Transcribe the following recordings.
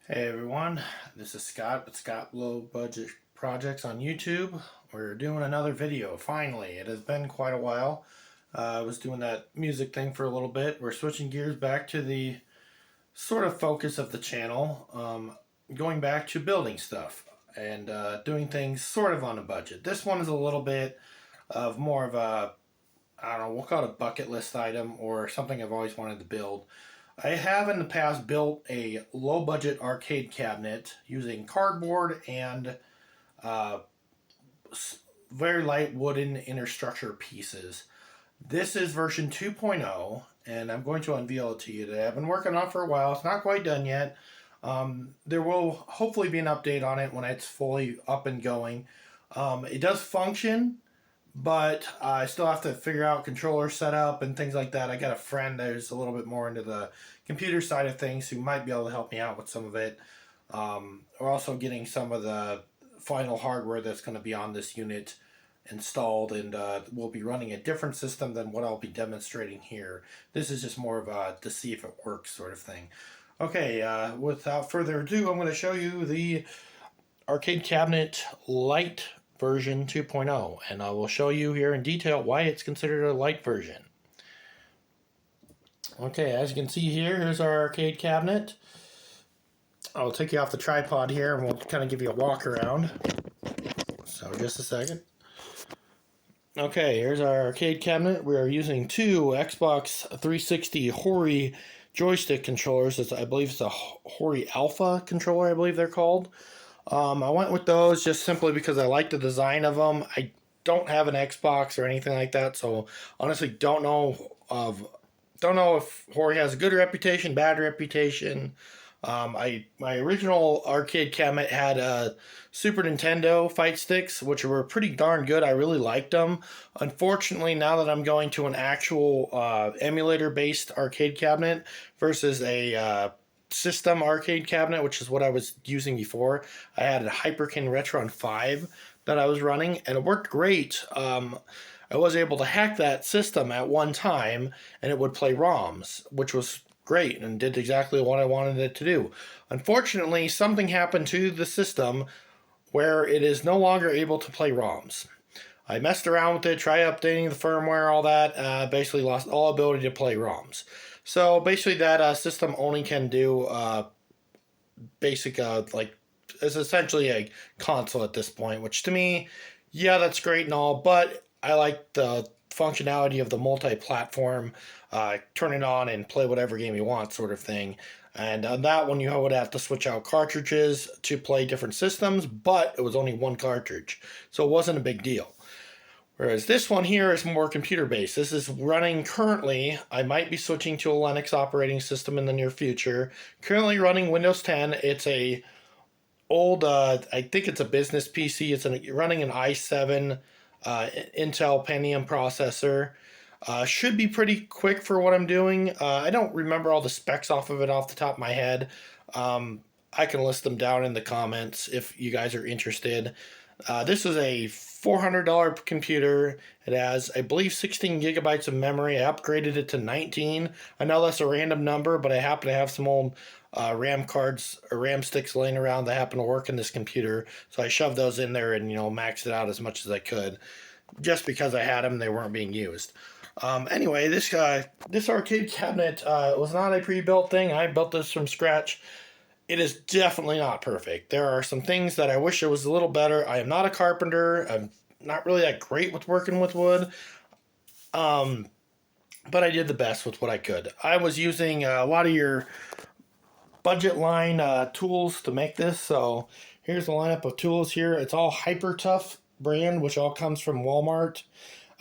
Hey everyone, this is Scott with Scott Low Budget Projects on YouTube. We're doing another video, finally. It has been quite a while. I was doing that music thing for a little bit. We're switching gears back to the sort of focus of the channel, going back to building stuff and doing things sort of on a budget. This one is a little bit of more of a, I don't know, we'll call it a bucket list item or something I've always wanted to build. I have in the past built a low budget arcade cabinet using cardboard and uh, very light wooden inner structure pieces. This is version 2.0, and I'm going to unveil it to you today. I've been working on it for a while. It's not quite done yet. There will hopefully be an update on it when it's fully up and going. It does function, but I still have to figure out controller setup and things like that. I got a friend who's a little bit more into the computer side of things who might be able to help me out with some of it. We're also getting some of the final hardware that's going to be on this unit installed, and we'll be running a different system than what I'll be demonstrating here. This is just more of a to see if it works sort of thing. Okay, without further ado, I'm going to show you the arcade cabinet light version 2.0, and I will show you here in detail why it's considered a light version. Okay, as you can see here, here's our arcade cabinet. I'll take you off the tripod here and we'll kind of give you a walk around. So just a second. Okay, here's our arcade cabinet. We are using two Xbox 360 Hori joystick controllers. I believe it's a Hori Alpha controller, I believe they're called. I went with those just simply because I like the design of them. I don't have an Xbox or anything like that, so honestly don't know if Hori has a good reputation, bad reputation. My original arcade cabinet had Super Nintendo fight sticks, which were pretty darn good. I really liked them. Unfortunately, now that I'm going to an actual emulator-based arcade cabinet versus a system arcade cabinet, which is what I was using before, I had a Hyperkin Retron 5 that I was running, and it worked great. I was able to hack that system at one time, and it would play ROMs, which was great and did exactly what I wanted it to do. Unfortunately, something happened to the system where it is no longer able to play ROMs. I messed around with it, tried updating the firmware, all that, basically lost all ability to play ROMs. So basically that system only can do basic, like, it's essentially a console at this point, which to me, yeah, that's great and all, but I like the functionality of the multi-platform, turn it on and play whatever game you want sort of thing. And on that one, you would have to switch out cartridges to play different systems, but it was only one cartridge, so it wasn't a big deal. Whereas this one here is more computer-based. This is running currently, I might be switching to a Linux operating system in the near future. Currently running Windows 10. It's a old, I think it's a business PC. It's running an i7 Intel Pentium processor. Should be pretty quick for what I'm doing. I don't remember all the specs off of it off the top of my head. I can list them down in the comments if you guys are interested. This is a $400 computer. It has, I believe, 16 gigabytes of memory. I upgraded it to 19. I know that's a random number, but I happen to have some old RAM cards or RAM sticks laying around that happen to work in this computer. So I shoved those in there and, maxed it out as much as I could. Just because I had them, they weren't being used. Anyway, this arcade cabinet was not a pre-built thing. I built this from scratch. It is definitely not perfect. There are some things that I wish it was a little better. I am not a carpenter. I'm not really that great with working with wood. But I did the best with what I could. I was using a lot of your budget line tools to make this. So here's the lineup of tools here. It's all Hypertough brand, which all comes from Walmart.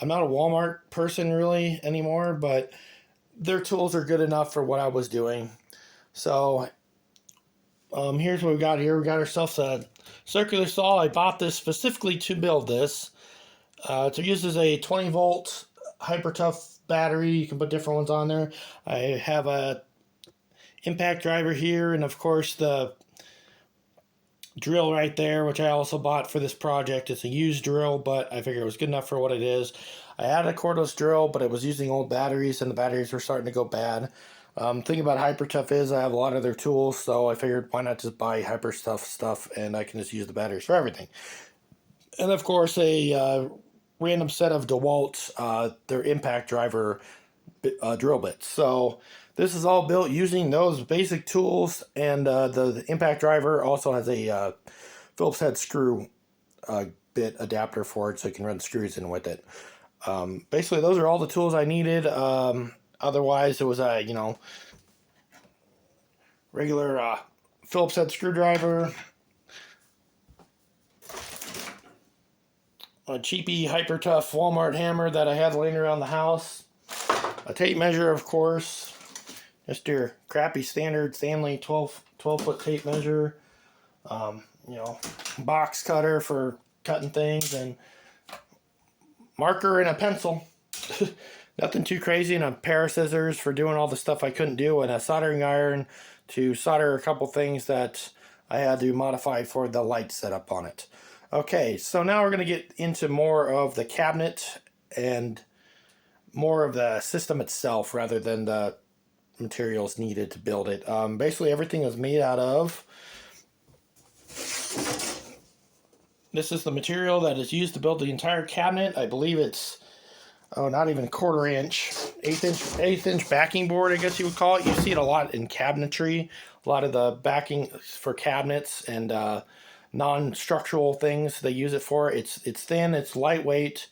I'm not a Walmart person really anymore, but their tools are good enough for what I was doing. So here's what we got here. We got ourselves a circular saw. I bought this specifically to build this. It uses a 20 volt Hypertough battery. You can put different ones on there. I have a impact driver here, and of course the drill right there, which I also bought for this project. It's a used drill, but I figured it was good enough for what it is. I had a cordless drill, but it was using old batteries, and the batteries were starting to go bad. Thing about HyperTough is I have a lot of their tools, so I figured why not just buy HyperTough stuff and I can just use the batteries for everything. And of course, a random set of DeWalt, their impact driver drill bits. So this is all built using those basic tools, and the impact driver also has a Phillips head screw bit adapter for it, so you can run screws in with it. Basically, those are all the tools I needed. Otherwise, it was a regular Phillips head screwdriver, a cheapy HyperTough Walmart hammer that I had laying around the house, a tape measure, of course, just your crappy standard Stanley 12-foot tape measure, box cutter for cutting things, and marker and a pencil. Nothing too crazy, and a pair of scissors for doing all the stuff I couldn't do, and a soldering iron to solder a couple things that I had to modify for the light setup on it. Okay, so now we're going to get into more of the cabinet and more of the system itself rather than the materials needed to build it. Basically, everything is made out of. This is the material that is used to build the entire cabinet. I believe it's not even quarter inch, eighth inch backing board, I guess you would call it. You see it a lot in cabinetry, a lot of the backing for cabinets and non-structural things they use it for. It's thin, it's lightweight,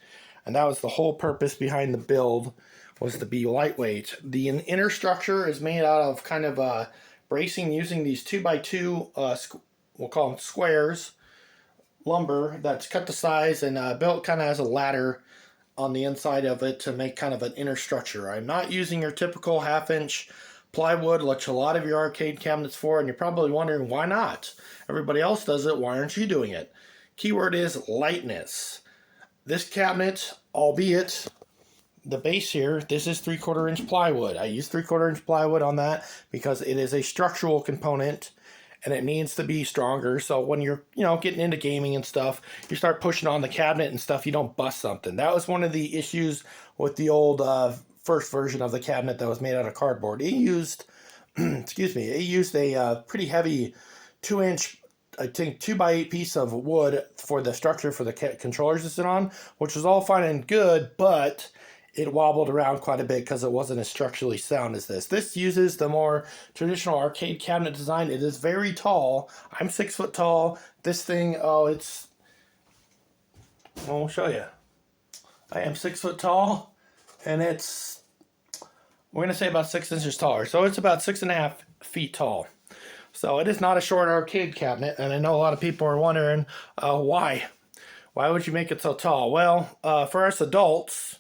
and that was the whole purpose behind the build, was to be lightweight. The inner structure is made out of kind of bracing using these 2x2, we'll call them squares, lumber that's cut to size and built kind of as a ladder on the inside of it to make kind of an inner structure. I'm not using your typical 1/2 inch plywood, which a lot of your arcade cabinets for, and you're probably wondering why not? Everybody else does it, why aren't you doing it? Keyword is lightness. This cabinet, albeit the base here, this is 3/4 inch plywood. I use 3/4 inch plywood on that because it is a structural component and it needs to be stronger. So when you're, getting into gaming and stuff, you start pushing on the cabinet and stuff, you don't bust something. That was one of the issues with the old first version of the cabinet that was made out of cardboard. It used, it used a pretty heavy 2-inch, I think 2x8 piece of wood for the structure for the controllers to sit on, which was all fine and good, but it wobbled around quite a bit because it wasn't as structurally sound as this. This uses the more traditional arcade cabinet design. It is very tall. I'm 6 foot tall. This thing, I'll show you. I am 6 foot tall, and we're going to say about 6 inches taller. So it's about 6.5 feet tall. So it is not a short arcade cabinet, and I know a lot of people are wondering why. Why would you make it so tall? Well, for us adults,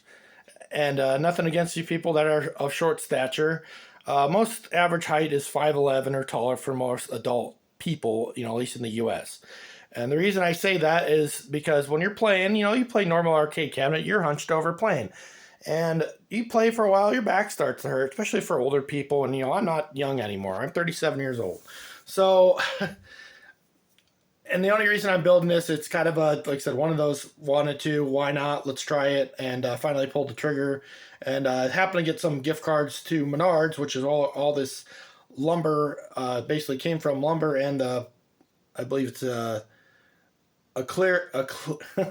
and nothing against you people that are of short stature, most average height is 5'11" or taller for most adult people, at least in the U.S. And the reason I say that is because when you're playing, you play normal arcade cabinet, you're hunched over playing. And you play for a while, your back starts to hurt, especially for older people. And, I'm not young anymore. I'm 37 years old. So, and the only reason I'm building this, it's kind of like I said, one of those wanted to, why not, let's try it, and finally pulled the trigger. And happened to get some gift cards to Menards, which is all this lumber, basically came from lumber and I believe it's oh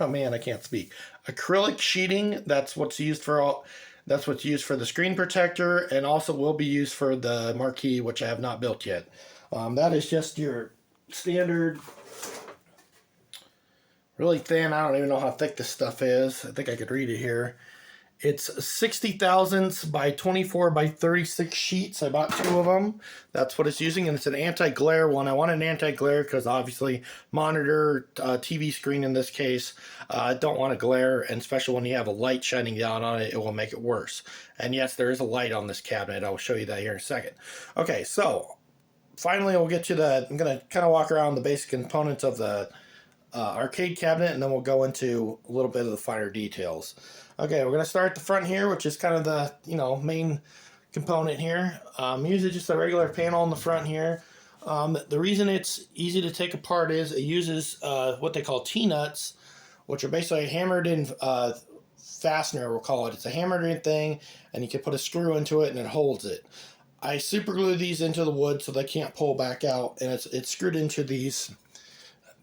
man, I can't speak. Acrylic sheeting. That's what's used for the screen protector, and also will be used for the marquee, which I have not built yet. That is just your standard, really thin. I don't even know how thick this stuff is. I think I could read it here. It's 60 thousandths by 24 by 36 sheets. I bought 2 of them. That's what it's using, and it's an anti-glare one. I want an anti-glare because obviously monitor, TV screen in this case, I don't want to glare, and especially when you have a light shining down on it, it will make it worse. And yes, there is a light on this cabinet. I will show you that here in a second. Okay, so finally we'll get to I'm going to kind of walk around the basic components of the arcade cabinet, and then we'll go into a little bit of the finer details. Okay, we're going to start at the front here, which is kind of the, main component here. Usually just a regular panel in the front here. The reason it's easy to take apart is it uses what they call T-nuts, which are basically a hammered-in fastener, we'll call it. It's a hammered-in thing, and you can put a screw into it, and it holds it. I super glue these into the wood so they can't pull back out, and it's screwed into these,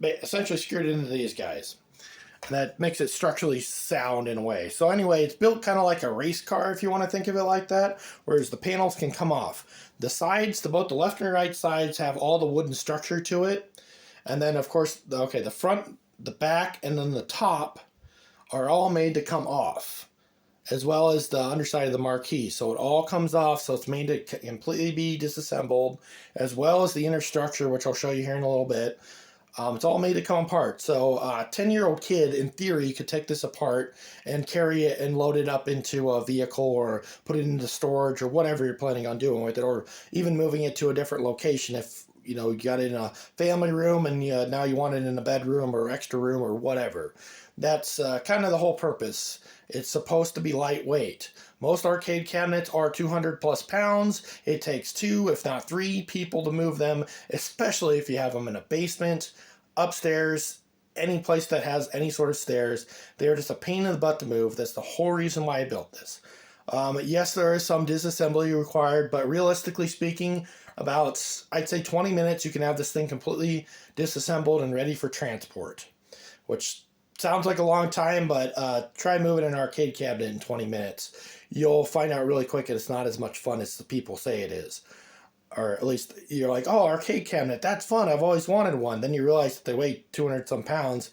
essentially screwed into these guys. And that makes it structurally sound in a way. So anyway, it's built kind of like a race car, if you want to think of it like that, whereas the panels can come off. The sides, both the left and right sides, have all the wooden structure to it. And then, of course, the front, the back, and then the top are all made to come off, as well as the underside of the marquee. So it all comes off, so it's made to completely be disassembled, as well as the inner structure, which I'll show you here in a little bit. It's all made to come apart. So a 10-year-old kid, in theory, could take this apart and carry it and load it up into a vehicle or put it into storage or whatever you're planning on doing with it, or even moving it to a different location if you got it in a family room and now you want it in a bedroom or extra room or whatever. That's kind of the whole purpose. It's supposed to be lightweight. Most arcade cabinets are 200 plus pounds. It takes 2, if not 3 people to move them, especially if you have them in a basement, upstairs, any place that has any sort of stairs. They're just a pain in the butt to move. That's the whole reason why I built this. Yes, there is some disassembly required, but realistically speaking, about, I'd say 20 minutes, you can have this thing completely disassembled and ready for transport, which sounds like a long time, but try moving an arcade cabinet in 20 minutes. You'll find out really quick that it's not as much fun as the people say it is. Or at least you're like, oh, arcade cabinet, that's fun. I've always wanted one. Then you realize that they weigh 200 some pounds.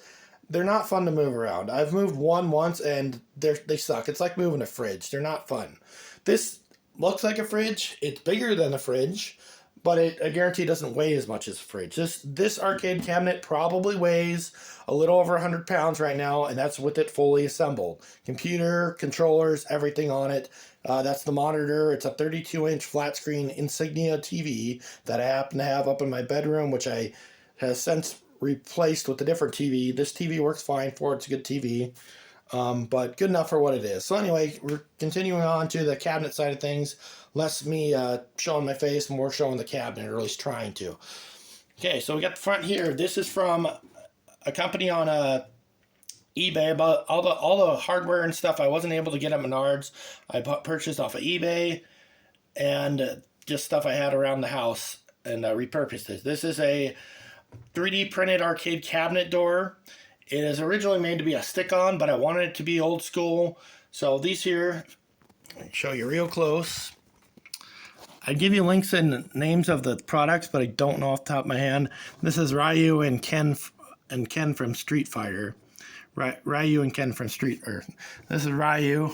They're not fun to move around. I've moved one once and they suck. It's like moving a fridge. They're not fun. This looks like a fridge. It's bigger than a fridge, but I guarantee it doesn't weigh as much as a fridge. This arcade cabinet probably weighs a little over 100 pounds right now, and that's with it fully assembled. Computer, controllers, everything on it. That's the monitor. It's a 32-inch flat screen Insignia TV that I happen to have up in my bedroom, which I have since replaced with a different TV. This TV works fine for it. It's a good TV. But good enough for what it is. So anyway, we're continuing on to the cabinet side of things. Less me showing my face, more showing the cabinet, or at least trying to. Okay, so we got the front here. This is from a company on eBay. But all the hardware and stuff I wasn't able to get at Menards. I purchased off of eBay and just stuff I had around the house and repurposed it. This is a 3D printed arcade cabinet door. It is originally made to be a stick-on, but I wanted it to be old school. So these here, I'll show you real close. I give you links and names of the products, but I don't know off the top of my head. This is Ryu and Ken from Street Fighter. Ryu and Ken from this is Ryu,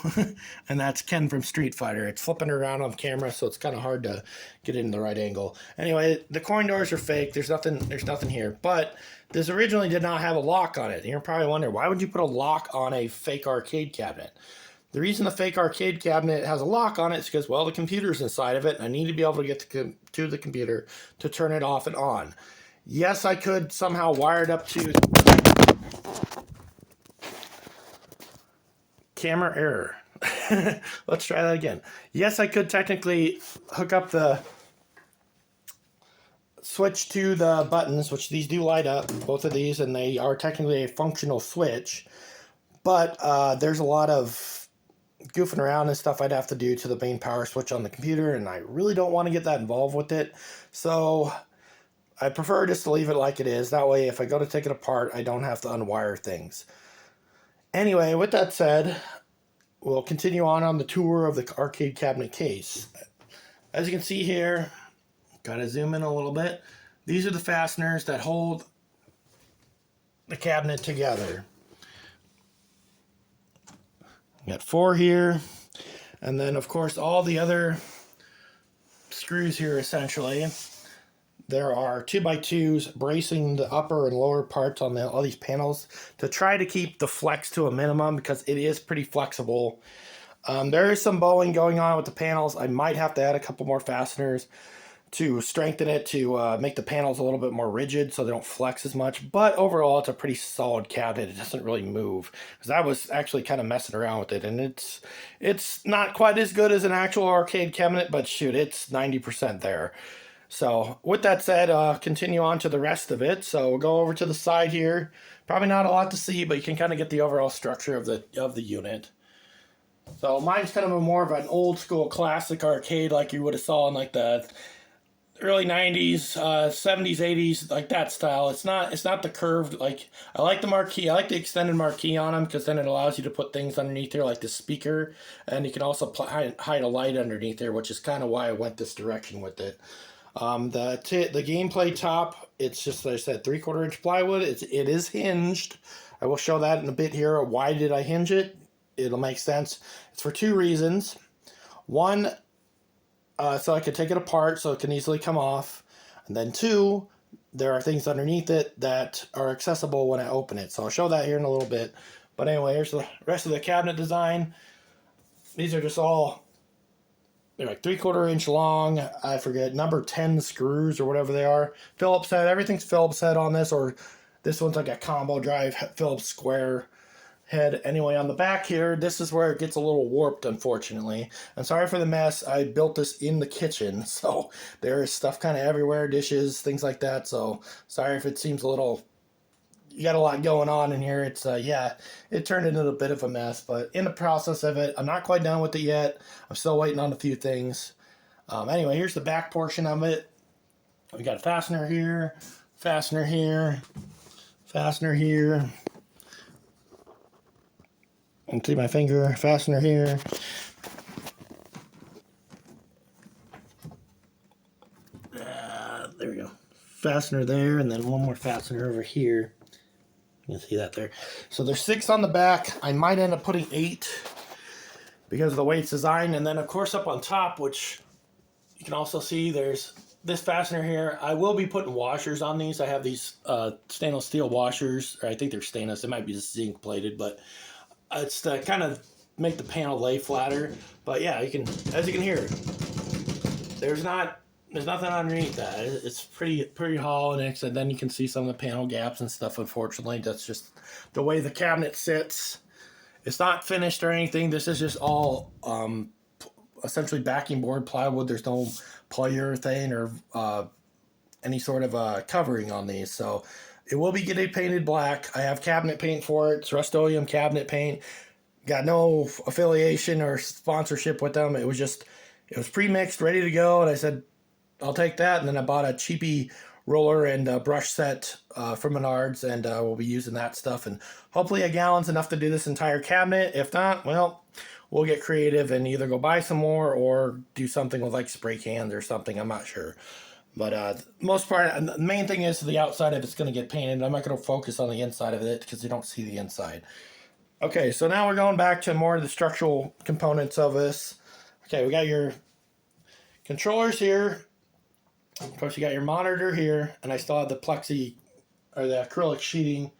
and that's Ken from Street Fighter. It's flipping around on camera, so it's kind of hard to get it in the right angle. Anyway, the coin doors are fake. There's nothing here. But this originally did not have a lock on it. You're probably wondering, why would you put a lock on a fake arcade cabinet? The reason the fake arcade cabinet has a lock on it is because, well, the computer's inside of it, and I need to be able to get to the computer to turn it off and on. Yes, I could somehow wire it up to... Camera error. Let's try that again. Yes, I could technically hook up the switch to the buttons, which these do light up, both of these, and they are technically a functional switch. But there's a lot of goofing around and stuff I'd have to do to the main power switch on the computer, and I really don't want to get that involved with it. So I prefer just to leave it like it is. That way, if I go to take it apart, I don't have to unwire things. Anyway, with that said, we'll continue on the tour of the arcade cabinet case. As you can see here, gotta zoom in a little bit. These are the fasteners that hold the cabinet together. We got 4 here, and then of course all the other screws here essentially. There are 2x2s bracing the upper and lower parts on all these panels to try to keep the flex to a minimum because it is pretty flexible. There is some bowing going on with the panels. I might have to add a couple more fasteners to strengthen it to make the panels a little bit more rigid so they don't flex as much. But overall, it's a pretty solid cabinet. It doesn't really move because I was actually kind of messing around with it, and it's not quite as good as an actual arcade cabinet, but shoot, it's 90% there. So with that said, continue on to the rest of it. So we'll go over to the side here. Probably not a lot to see, but you can kind of get the overall structure of the unit. So mine's kind of a more of an old school classic arcade, like you would have saw in like the early 90s, 70s, 80s, like that style. It's not the curved, like, I like the marquee. I like the extended marquee on them because then it allows you to put things underneath there like the speaker, and you can also hide a light underneath there, which is kind of why I went this direction with it. The gameplay top, it's just, like I said, 3/4 inch plywood. It is hinged. I will show that in a bit here. Why did I hinge it? It'll make sense. It's for two reasons. One, so I can take it apart so it can easily come off. And then two, there are things underneath it that are accessible when I open it. So I'll show that here in a little bit. But anyway, here's the rest of the cabinet design. These are just all, they're like 3/4 inch long. I forget, number 10 screws or whatever they are. Phillips head, everything's Phillips head on this, or this one's like a combo drive Phillips square head. Anyway, on the back here, this is where it gets a little warped, unfortunately. I'm sorry for the mess. I built this in the kitchen, so there is stuff kind of everywhere, dishes, things like that. So sorry if it seems a little, you got a lot going on in here. It's yeah, it turned into a bit of a mess, but in the process of it, I'm not quite done with it yet. I'm still waiting on a few things. Anyway, here's the back portion of it. We got a fastener here, fastener here, fastener here. And see my finger, fastener here. There we go. Fastener there, and then one more fastener over here. You can see that there. So there's 6 on the back. I might end up putting 8 because of the way it's designed. And then, of course, up on top, which you can also see, there's this fastener here. I will be putting washers on these. I have these stainless steel washers. Or I think they're stainless. They might be just zinc plated, but it's to kind of make the panel lay flatter. But yeah, you can, as you can hear, there's nothing underneath that. It's pretty hollow, and then you can see some of the panel gaps and stuff. Unfortunately, that's just the way the cabinet sits. It's not finished or anything. This is just all essentially backing board plywood. There's no polyurethane or any sort of covering on these. So it will be getting painted black. I have cabinet paint for it. It's Rust-Oleum cabinet paint. Got no affiliation or sponsorship with them. It was pre-mixed, ready to go, and I said, I'll take that. And then I bought a cheapy roller and brush set from Menards, and we'll be using that stuff. And hopefully a gallon's enough to do this entire cabinet. If not, well, we'll get creative and either go buy some more or do something with like spray cans or something. I'm not sure. But most part, the main thing is the outside of it's going to get painted. I'm not going to focus on the inside of it because you don't see the inside. Okay, so now we're going back to more of the structural components of this. Okay, we got your controllers here. Of course, you got your monitor here, and I still have the plexi or the acrylic sheeting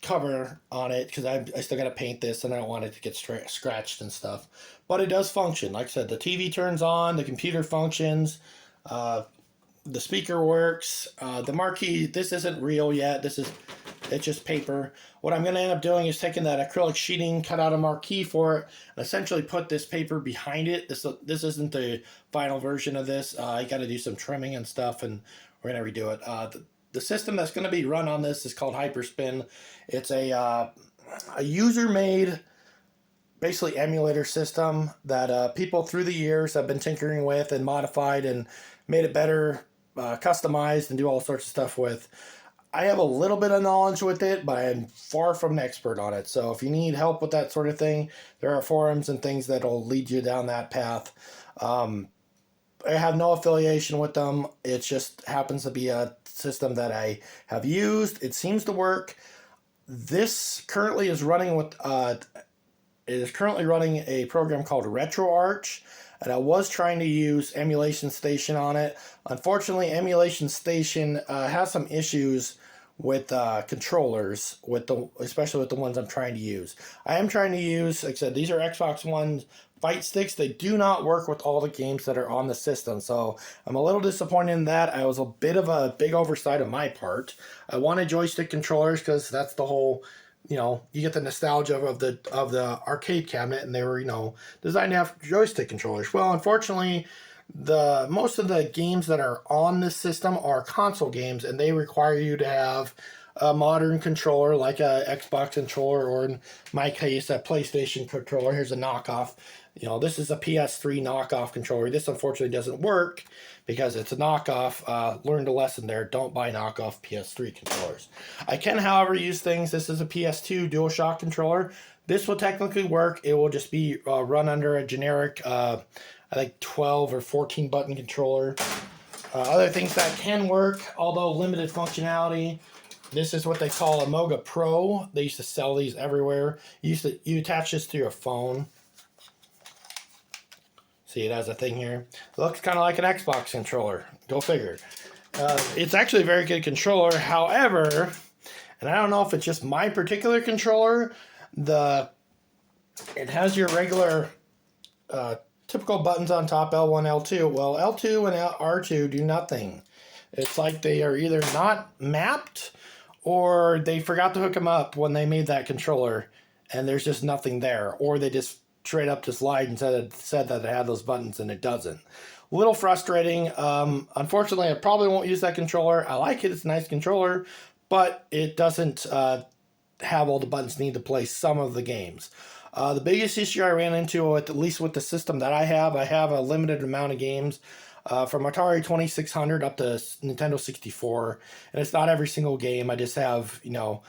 cover on it because I still got to paint this, and I don't want it to get scratched and stuff. But it does function. Like I said, the TV turns on, the computer functions. The speaker works. The marquee, this isn't real yet. It's just paper. What I'm going to end up doing is taking that acrylic sheeting, cut out a marquee for it, and essentially put this paper behind it. This isn't the final version of this. I got to do some trimming and stuff, and we're going to redo it. The system that's going to be run on this is called Hyperspin. It's a user-made, basically emulator system that people through the years have been tinkering with and modified and made it better, customized, and do all sorts of stuff with. I have a little bit of knowledge with it, but I'm far from an expert on it. So if you need help with that sort of thing, there are forums and things that'll lead you down that path. I have no affiliation with them. It just happens to be a system that I have used. It seems to work. This currently is running with it is currently running a program called RetroArch, and I was trying to use Emulation Station on it. Unfortunately, Emulation Station has some issues with controllers, especially with the ones I'm trying to use. I am trying to use, like I said, these are Xbox One fight sticks. They do not work with all the games that are on the system, so I'm a little disappointed in that. I was a bit of a big oversight on my part. I wanted joystick controllers because that's the whole, you get the nostalgia of the arcade cabinet, and they were, designed to have joystick controllers. Well, unfortunately, most of the games that are on this system are console games, and they require you to have a modern controller like a Xbox controller, or in my case, a PlayStation controller. Here's a knockoff. You know, this is a PS3 knockoff controller. This unfortunately doesn't work because it's a knockoff. Learned a lesson there. Don't buy knockoff PS3 controllers. I can, however, use things. This is a PS2 DualShock controller. This will technically work. It will just be run under a generic, I think 12 or 14 button controller. Other things that can work, although limited functionality. This is what they call a Moga Pro. They used to sell these everywhere. You attach this to your phone. See, it has a thing here. It looks kind of like an Xbox controller. Go figure. It's actually a very good controller. However, and I don't know if it's just my particular controller, it has your regular typical buttons on top, L1, L2. Well, L2 and R2 do nothing. It's like they are either not mapped or they forgot to hook them up when they made that controller and there's just nothing there. Or they just straight up just lied and said that it had those buttons and it doesn't. A little frustrating. Unfortunately, I probably won't use that controller. I like it. It's a nice controller, but it doesn't have all the buttons needed to play some of the games. The biggest issue I ran into, at least with the system that I have a limited amount of games from Atari 2600 up to Nintendo 64, and it's not every single game. I just have, you know,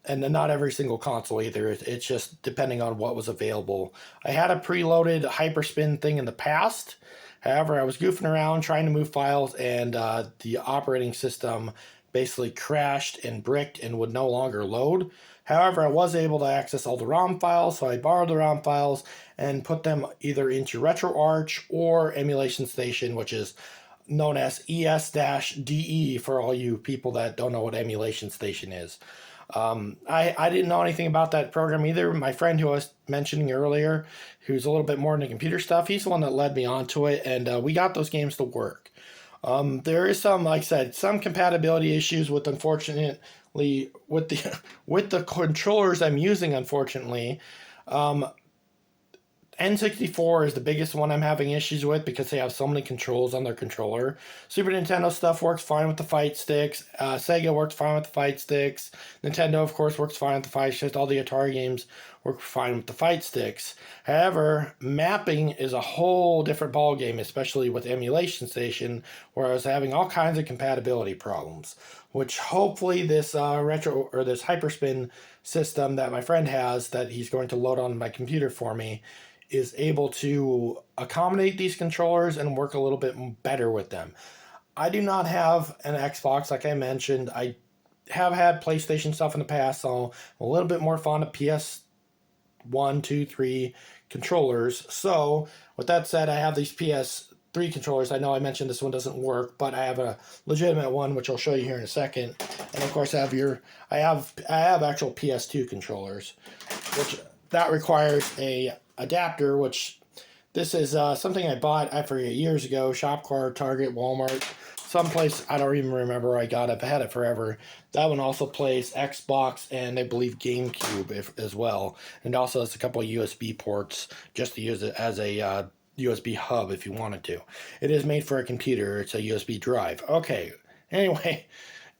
and not every single console either. It's just depending on what was available. I had a preloaded Hyperspin thing in the past. However, I was goofing around trying to move files, and the operating system basically crashed and bricked and would no longer load. However, I was able to access all the ROM files, so I borrowed the ROM files and put them either into RetroArch or Emulation Station, which is known as ES-DE for all you people that don't know what Emulation Station is. I didn't know anything about that program either. My friend who I was mentioning earlier, who's a little bit more into computer stuff, he's the one that led me onto it, and we got those games to work. There is some, like I said, some compatibility issues with, unfortunately, with the controllers I'm using, unfortunately. N64 is the biggest one I'm having issues with because they have so many controls on their controller. Super Nintendo stuff works fine with the fight sticks. Sega works fine with the fight sticks. Nintendo, of course, works fine with the fight sticks. All the Atari games work fine with the fight sticks. However, mapping is a whole different ballgame, especially with Emulation Station, where I was having all kinds of compatibility problems, which hopefully this this Hyperspin system that my friend has that he's going to load on my computer for me is able to accommodate these controllers and work a little bit better with them. I do not have an Xbox, like I mentioned. I have had PlayStation stuff in the past, so I'm a little bit more fond of PS1, 2, 3 controllers. So, with that said, I have these PS3 controllers. I know I mentioned this one doesn't work, but I have a legitimate one, which I'll show you here in a second. And of course, I have actual PS2 controllers, which that requires a adapter, which this is something I bought, I forget, years ago, Shopcore, Target, Walmart, someplace, I don't even remember where I got it. I've had it forever. That one also plays Xbox and I believe GameCube as well. And also has a couple of USB ports just to use it as a USB hub if you wanted to. It is made for a computer. It's a USB drive. Okay, anyway,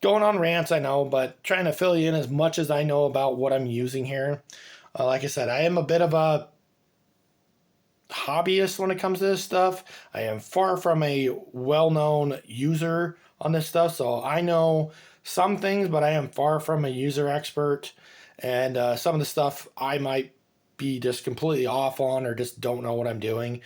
going on rants, I know, but trying to fill you in as much as I know about what I'm using here. Like I said, I am a bit of a hobbyist when it comes to this stuff. I am far from a well-known user on this stuff, so I know some things, but I am far from a user expert, and some of the stuff I might be just completely off on or just don't know what I'm doing.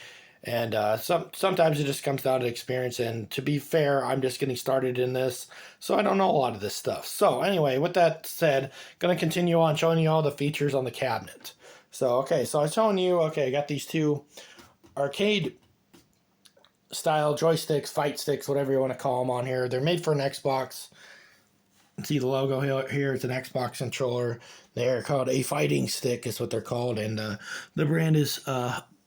And sometimes it just comes down to experience, and to be fair, I'm just getting started in this, so I don't know a lot of this stuff. So anyway, with that said, I'm going to continue on showing you all the features on the cabinet. So, okay, so I was showing you, okay, I got these two arcade style joysticks, fight sticks, whatever you want to call them on here. They're made for an Xbox. See the logo here, it's an Xbox controller. They're called a fighting stick is what they're called, and the brand is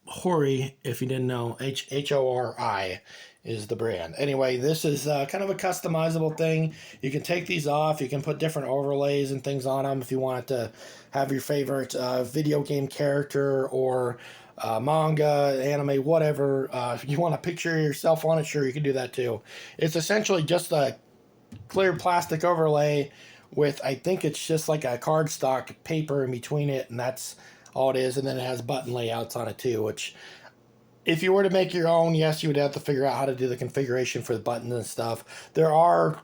Hori, if you didn't know. Hori is the brand. Anyway, this is kind of a customizable thing. You can take these off. You can put different overlays and things on them if you want to have your favorite video game character or manga, anime, whatever. If you want to picture yourself on it, sure, you can do that too. It's essentially just a clear plastic overlay with, I think it's just like a cardstock paper in between it, and that's all it is. And then it has button layouts on it too, which if you were to make your own, yes, you would have to figure out how to do the configuration for the buttons and stuff. There are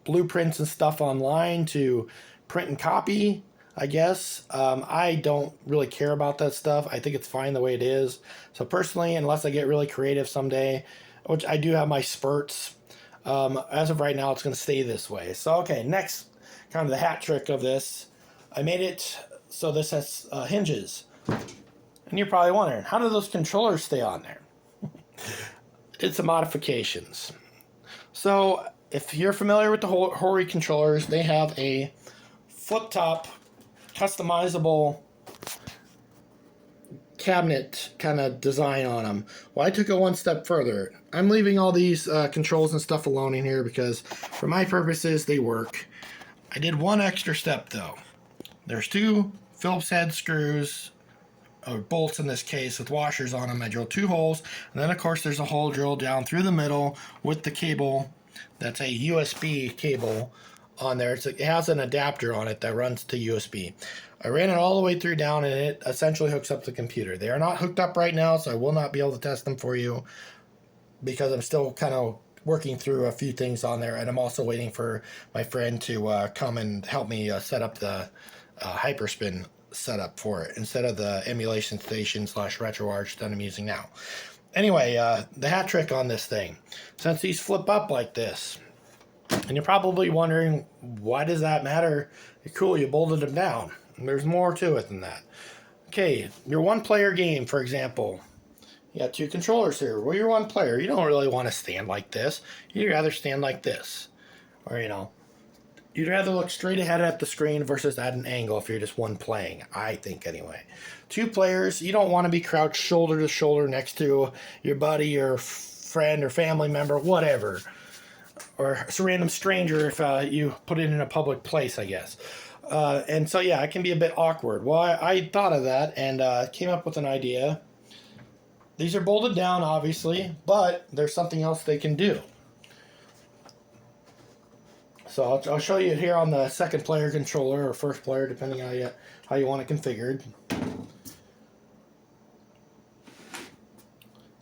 blueprints and stuff online to print and copy, I guess. I don't really care about that stuff. I think it's fine the way it is. So personally, unless I get really creative someday, which I do have my spurts, as of right now, it's going to stay this way. So, okay, next, kind of the hat trick of this. I made it so this has hinges. And you're probably wondering, how do those controllers stay on there? It's the modifications. So, if you're familiar with the Hori controllers, they have a flip-top, customizable cabinet kind of design on them. Well, I took it one step further. I'm leaving all these controls and stuff alone in here because for my purposes, they work. I did one extra step though. There's 2 Phillips head screws, or bolts in this case, with washers on them. I drilled 2 holes, and then of course there's a hole drilled down through the middle with the cable. That's a USB cable on there. It has an adapter on it that runs to USB. I ran it all the way through down, and it essentially hooks up the computer. They are not hooked up right now, so I will not be able to test them for you because I'm still kind of working through a few things on there, and I'm also waiting for my friend to come and help me set up the Hyperspin setup for it instead of the emulation station / RetroArch that I'm using now. Anyway, the hat trick on this thing, since these flip up like this, and you're probably wondering, why does that matter? Cool, you bolted them down. There's more to it than that. Okay, your one-player game, for example. You got 2 controllers here. Well, you're one player. You don't really want to stand like this. You'd rather stand like this. Or, you'd rather look straight ahead at the screen versus at an angle if you're just one playing, I think anyway. 2 players, you don't want to be crouched shoulder to shoulder next to your buddy or friend or family member, whatever. Or a random stranger if you put it in a public place, I guess. And so, yeah, it can be a bit awkward. Well, I thought of that and came up with an idea. These are bolted down, obviously, but there's something else they can do. So I'll show you here on the second player controller or first player, depending on how you want it configured.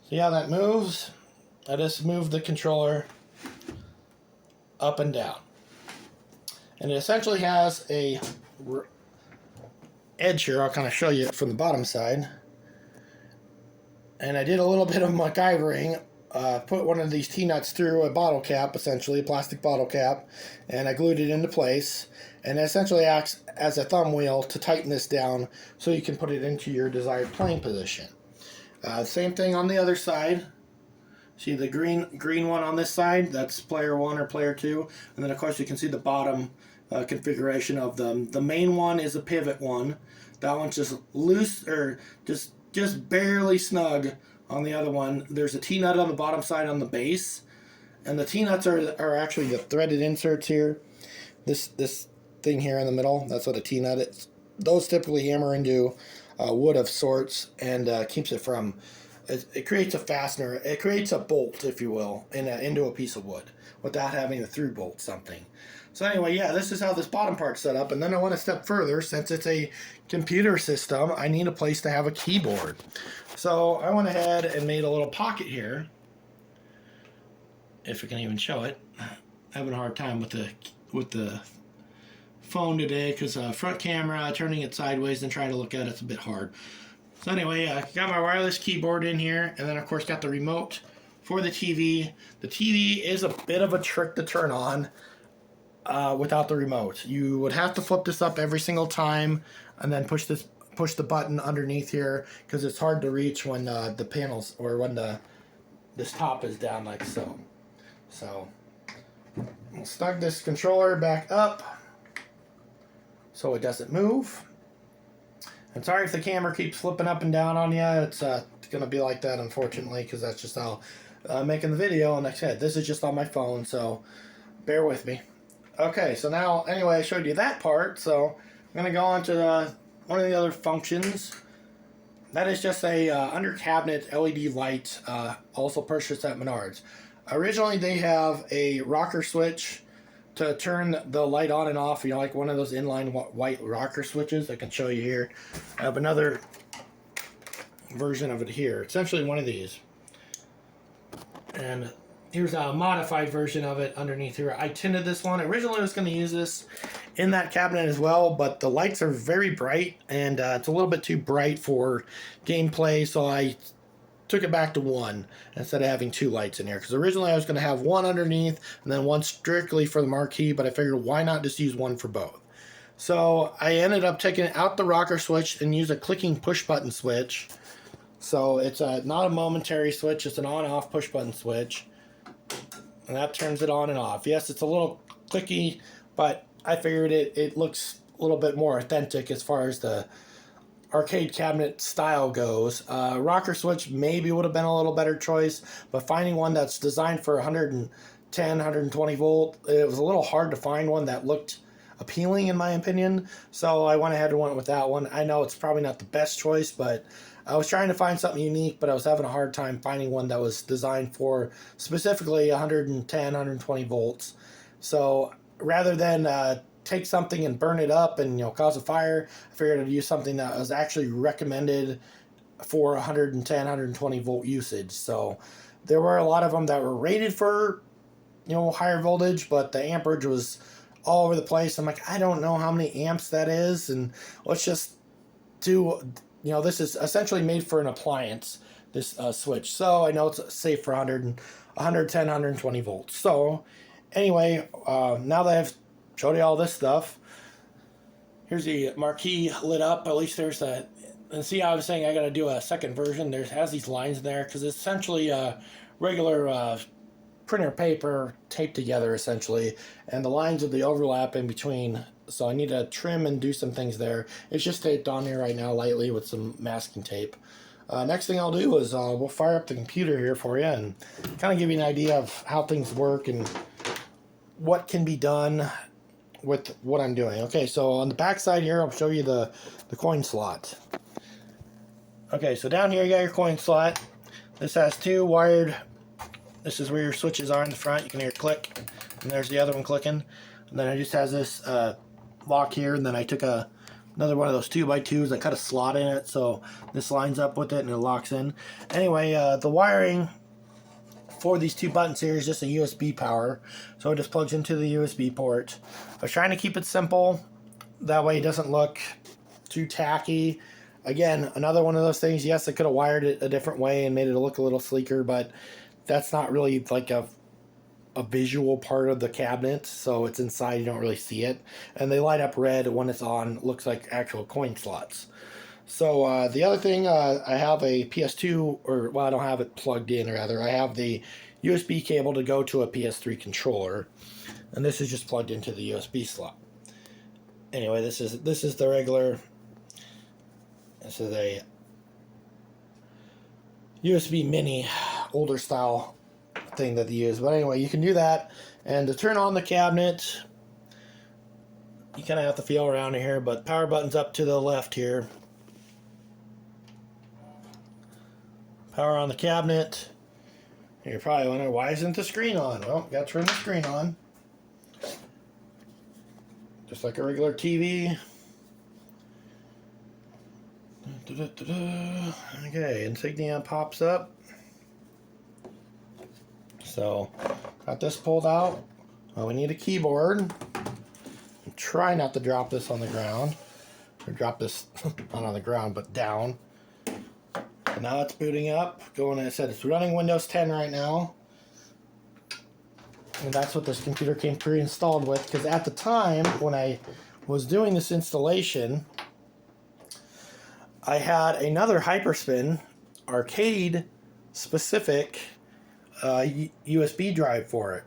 See how that moves? I just moved the controller up and down. And it essentially has a edge here. I'll kind of show you it from the bottom side. And I did a little bit of MacGyvering. Put one of these T-nuts through a bottle cap, essentially, a plastic bottle cap, and I glued it into place. And it essentially acts as a thumb wheel to tighten this down so you can put it into your desired playing position. Same thing on the other side. See the green one on this side? That's player 1 or player 2. And then, of course, you can see the bottom configuration of them. The main one is a pivot one. That one's just loose, or just barely snug on the other one. There's a T-nut on the bottom side on the base. And the T-nuts are actually the threaded inserts here. This thing here in the middle, that's what a T-nut is. Those typically hammer into wood of sorts and keeps it from... It creates a fastener. It creates a bolt, if you will, into a piece of wood without having to through bolt something. So anyway, yeah, this is how this bottom part's set up. And then I went a step further. Since it's a computer system, I need a place to have a keyboard. So I went ahead and made a little pocket here. If I can even show it. I'm having a hard time with the phone today because front camera, turning it sideways and trying to look at it's a bit hard. So anyway, I got my wireless keyboard in here, and then of course got the remote for the TV. The TV is a bit of a trick to turn on without the remote. You would have to flip this up every single time, and then push the button underneath here because it's hard to reach when the panels or when this top is down like so. So I'll snug this controller back up so it doesn't move. And sorry if the camera keeps flipping up and down on you. It's going to be like that, unfortunately, because that's just how I'm making the video. And like I said, this is just on my phone, so bear with me. Okay, so now, anyway, I showed you that part, so I'm going to go on to one of the other functions. That is just a under cabinet LED light, also purchased at Menards. Originally, they have a rocker switch to turn the light on and off, you know, like one of those inline white rocker switches. I can show you here. I have another version of it here. Essentially one of these. And here's a modified version of it underneath here. I tinted this one. Originally I was going to use this in that cabinet as well, but the lights are very bright, and it's a little bit too bright for gameplay, so I took it back to one instead of having two lights in here. Because originally I was going to have one underneath and then one strictly for the marquee, but I figured why not just use one for both. So I ended up taking out the rocker switch and use a clicking push button switch. So it's not a momentary switch, it's an on-off push button switch. And that turns it on and off. Yes, it's a little clicky, but I figured it looks a little bit more authentic as far as the arcade cabinet style goes. Rocker switch maybe would have been a little better choice, but finding one that's designed for 110, 120 volt, it was a little hard to find one that looked appealing in my opinion. So I went ahead and went with that one. I know it's probably not the best choice, but I was trying to find something unique, but I was having a hard time finding one that was designed for specifically 110, 120 volts. So rather than take something and burn it up and, you know, cause a fire, I figured I'd use something that was actually recommended for 110, 120 volt usage. So there were a lot of them that were rated for, you know, higher voltage, but the amperage was all over the place. I'm like, I don't know how many amps that is, and let's just do, you know, this is essentially made for an appliance, this switch. So I know it's safe for 110, 120 volts. So anyway, now that I've showed you all this stuff, here's the marquee lit up. At least there's a, and see how I was saying I got to do a second version. There's has these lines in there because it's essentially a regular printer paper taped together essentially, and the lines of the overlap in between. So I need to trim and do some things there. It's just taped on here right now lightly with some masking tape. Next thing I'll do is we'll fire up the computer here for you and kind of give you an idea of how things work and what can be done with what I'm doing. Okay, so on the back side here, I'll show you the coin slot. Okay, so down here you got your coin slot. This has two wired, this is where your switches are in the front. You can hear it click, and there's the other one clicking. And then it just has this lock here, and then I took another one of those 2x2s, I cut a slot in it, so this lines up with it and it locks in. Anyway, the wiring for these two buttons here is just a USB power, so it just plugs into the USB port. I was trying to keep it simple, that way it doesn't look too tacky. Again, another one of those things, yes, I could have wired it a different way and made it look a little sleeker, but that's not really like a visual part of the cabinet, so it's inside, you don't really see it. And they light up red when it's on, looks like actual coin slots. So the other thing, I have a PS2, or well, I don't have it plugged in, rather. I have the USB cable to go to a PS3 controller, and this is just plugged into the USB slot. Anyway, this is the regular. This is a USB mini, older style thing that they use. But anyway, you can do that, and to turn on the cabinet, you kind of have to feel around in here, but power button's up to the left here. Power on the cabinet. You're probably wondering, why isn't the screen on? Well, got to turn the screen on. Just like a regular TV. Okay, insignia pops up. So, got this pulled out. Well, we need a keyboard. Try not to drop this on the ground. Or drop this, not on the ground, but down. And now it's booting up. Going, I said it's running Windows 10 right now. And that's what this computer came pre-installed with. Because at the time, when I was doing this installation, I had another Hyperspin arcade specific USB drive for it.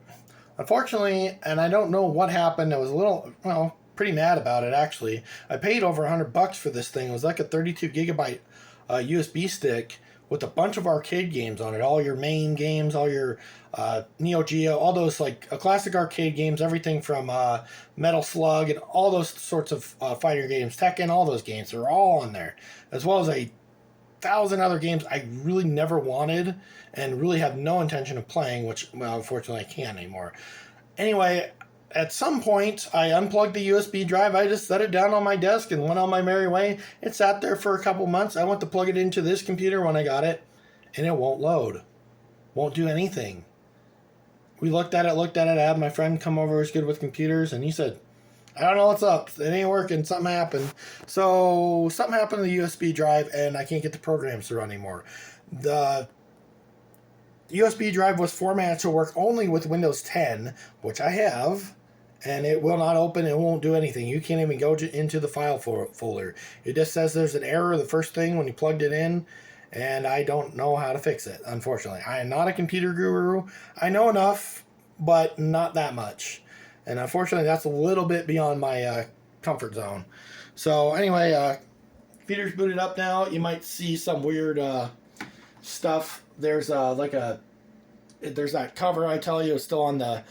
Unfortunately, and I don't know what happened, I was a little, well, pretty mad about it actually. I paid over $100 for this thing. It was like a 32 gigabyte USB stick with a bunch of arcade games on it. All your main games, all your Neo Geo, all those like classic arcade games, everything from Metal Slug and all those sorts of fighter games, Tekken, all those games, they're all on there. As well as 1,000 other games I really never wanted and really have no intention of playing, which, well, unfortunately I can't anymore. Anyway, at some point, I unplugged the USB drive. I just set it down on my desk and went on my merry way. It sat there for a couple months. I went to plug it into this computer when I got it, and it won't load. Won't do anything. We looked at it. I had my friend come over who's good with computers, and he said, I don't know what's up. It ain't working. Something happened. So something happened to the USB drive, and I can't get the programs to run anymore. The USB drive was formatted to work only with Windows 10, which I have, and it will not open. It won't do anything. You can't even go into the file folder. It just says there's an error the first thing when you plugged it in, and I don't know how to fix it, unfortunately. I am not a computer guru. I know enough, but not that much. And unfortunately, that's a little bit beyond my comfort zone. So anyway, computer's booted up now. You might see some weird stuff. There's there's that cover I tell you is still on the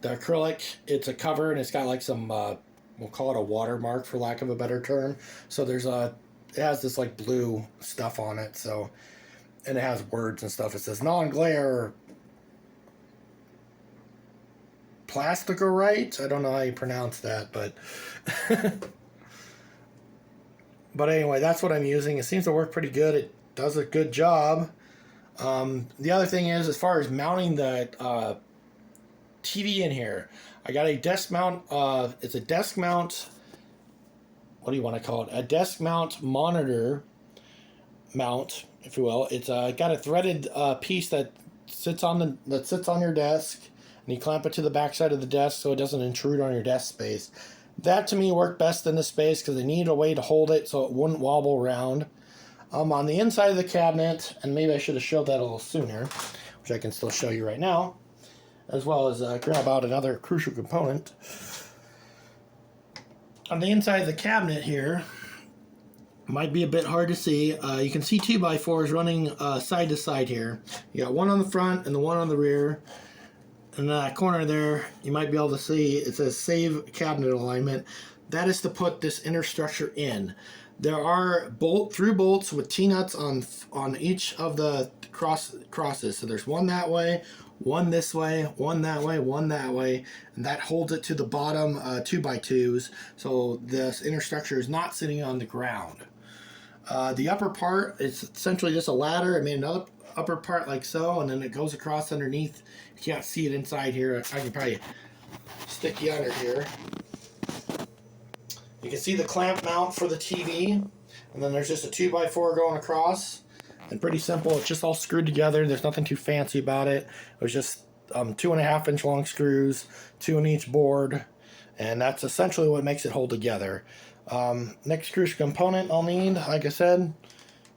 acrylic. It's a cover, and it's got like some we'll call it a watermark for lack of a better term. So there's it has this like blue stuff on it. So, and it has words and stuff. It says non-glare Plasticurite. I don't know how you pronounce that, but but anyway, that's what I'm using. It seems to work pretty good. It does a good job. The other thing is, as far as mounting the TV in here, I got a desk mount. It's a desk mount. What do you want to call it? A desk mount monitor mount, if you will. It's got a threaded piece that sits on your desk, and you clamp it to the back side of the desk so it doesn't intrude on your desk space. That to me worked best in this space because I needed a way to hold it so it wouldn't wobble around. On the inside of the cabinet, and maybe I should have showed that a little sooner, which I can still show you right now, as well as grab out another crucial component. On the inside of the cabinet here, might be a bit hard to see. You can see 2x4s running side to side here. You got one on the front and the one on the rear. In that corner there, you might be able to see it says Save Cabinet Alignment. That is to put this inner structure in. There are through bolts with T-nuts on each of the crosses. So there's one that way, one this way, one that way, one that way, and that holds it to the bottom 2x2s. So this inner structure is not sitting on the ground. The upper part is essentially just a ladder. I made another upper part like so, and then it goes across underneath. You can't see it inside here. I can probably stick you under here. You can see the clamp mount for the TV, and then there's just a 2x4 going across. And pretty simple. It's just all screwed together. There's nothing too fancy about it. It was just 2.5 inch long screws, 2 in each board, and that's essentially what makes it hold together. Next crucial component I'll need, like I said,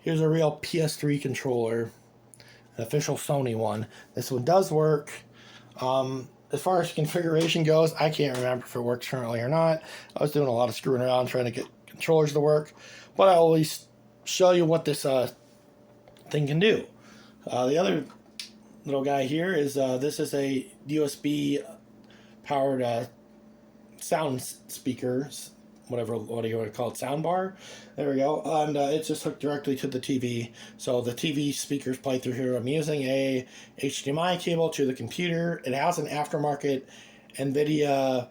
here's a real PS3 controller, an official Sony one. This one does work. As far as configuration goes, I can't remember if it works currently or not. I was doing a lot of screwing around trying to get controllers to work, but I'll at least show you what this thing can do. The other little guy here is this is a USB powered sound speaker, whatever what do you want to call it, sound bar. There we go, and it's just hooked directly to the TV. So the TV speakers play through here. I'm using a HDMI cable to the computer. It has an aftermarket NVIDIA.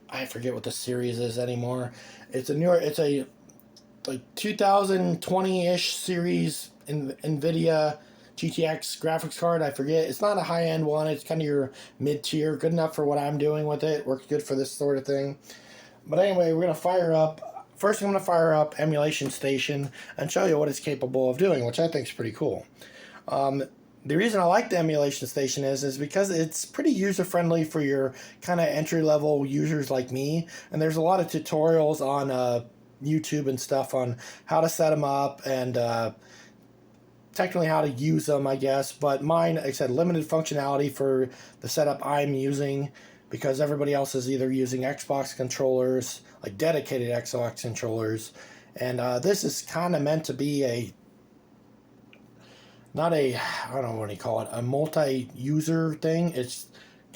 I forget what the series is anymore. It's a like 2020-ish series in NVIDIA GTX graphics card. I forget. It's not a high-end one. It's kind of your mid-tier. Good enough for what I'm doing with it. Works good for this sort of thing. But anyway, we're going to fire up. First, I'm going to fire up Emulation Station and show you what it's capable of doing, which I think is pretty cool. The reason I like the Emulation Station is because it's pretty user-friendly for your kind of entry-level users like me. And there's a lot of tutorials on YouTube and stuff on how to set them up and technically how to use them, I guess. But mine, like I said, limited functionality for the setup I'm using, because everybody else is either using Xbox controllers, like dedicated Xbox controllers, and this is kind of meant to be not a, I don't know what you call it, a multi-user thing. It's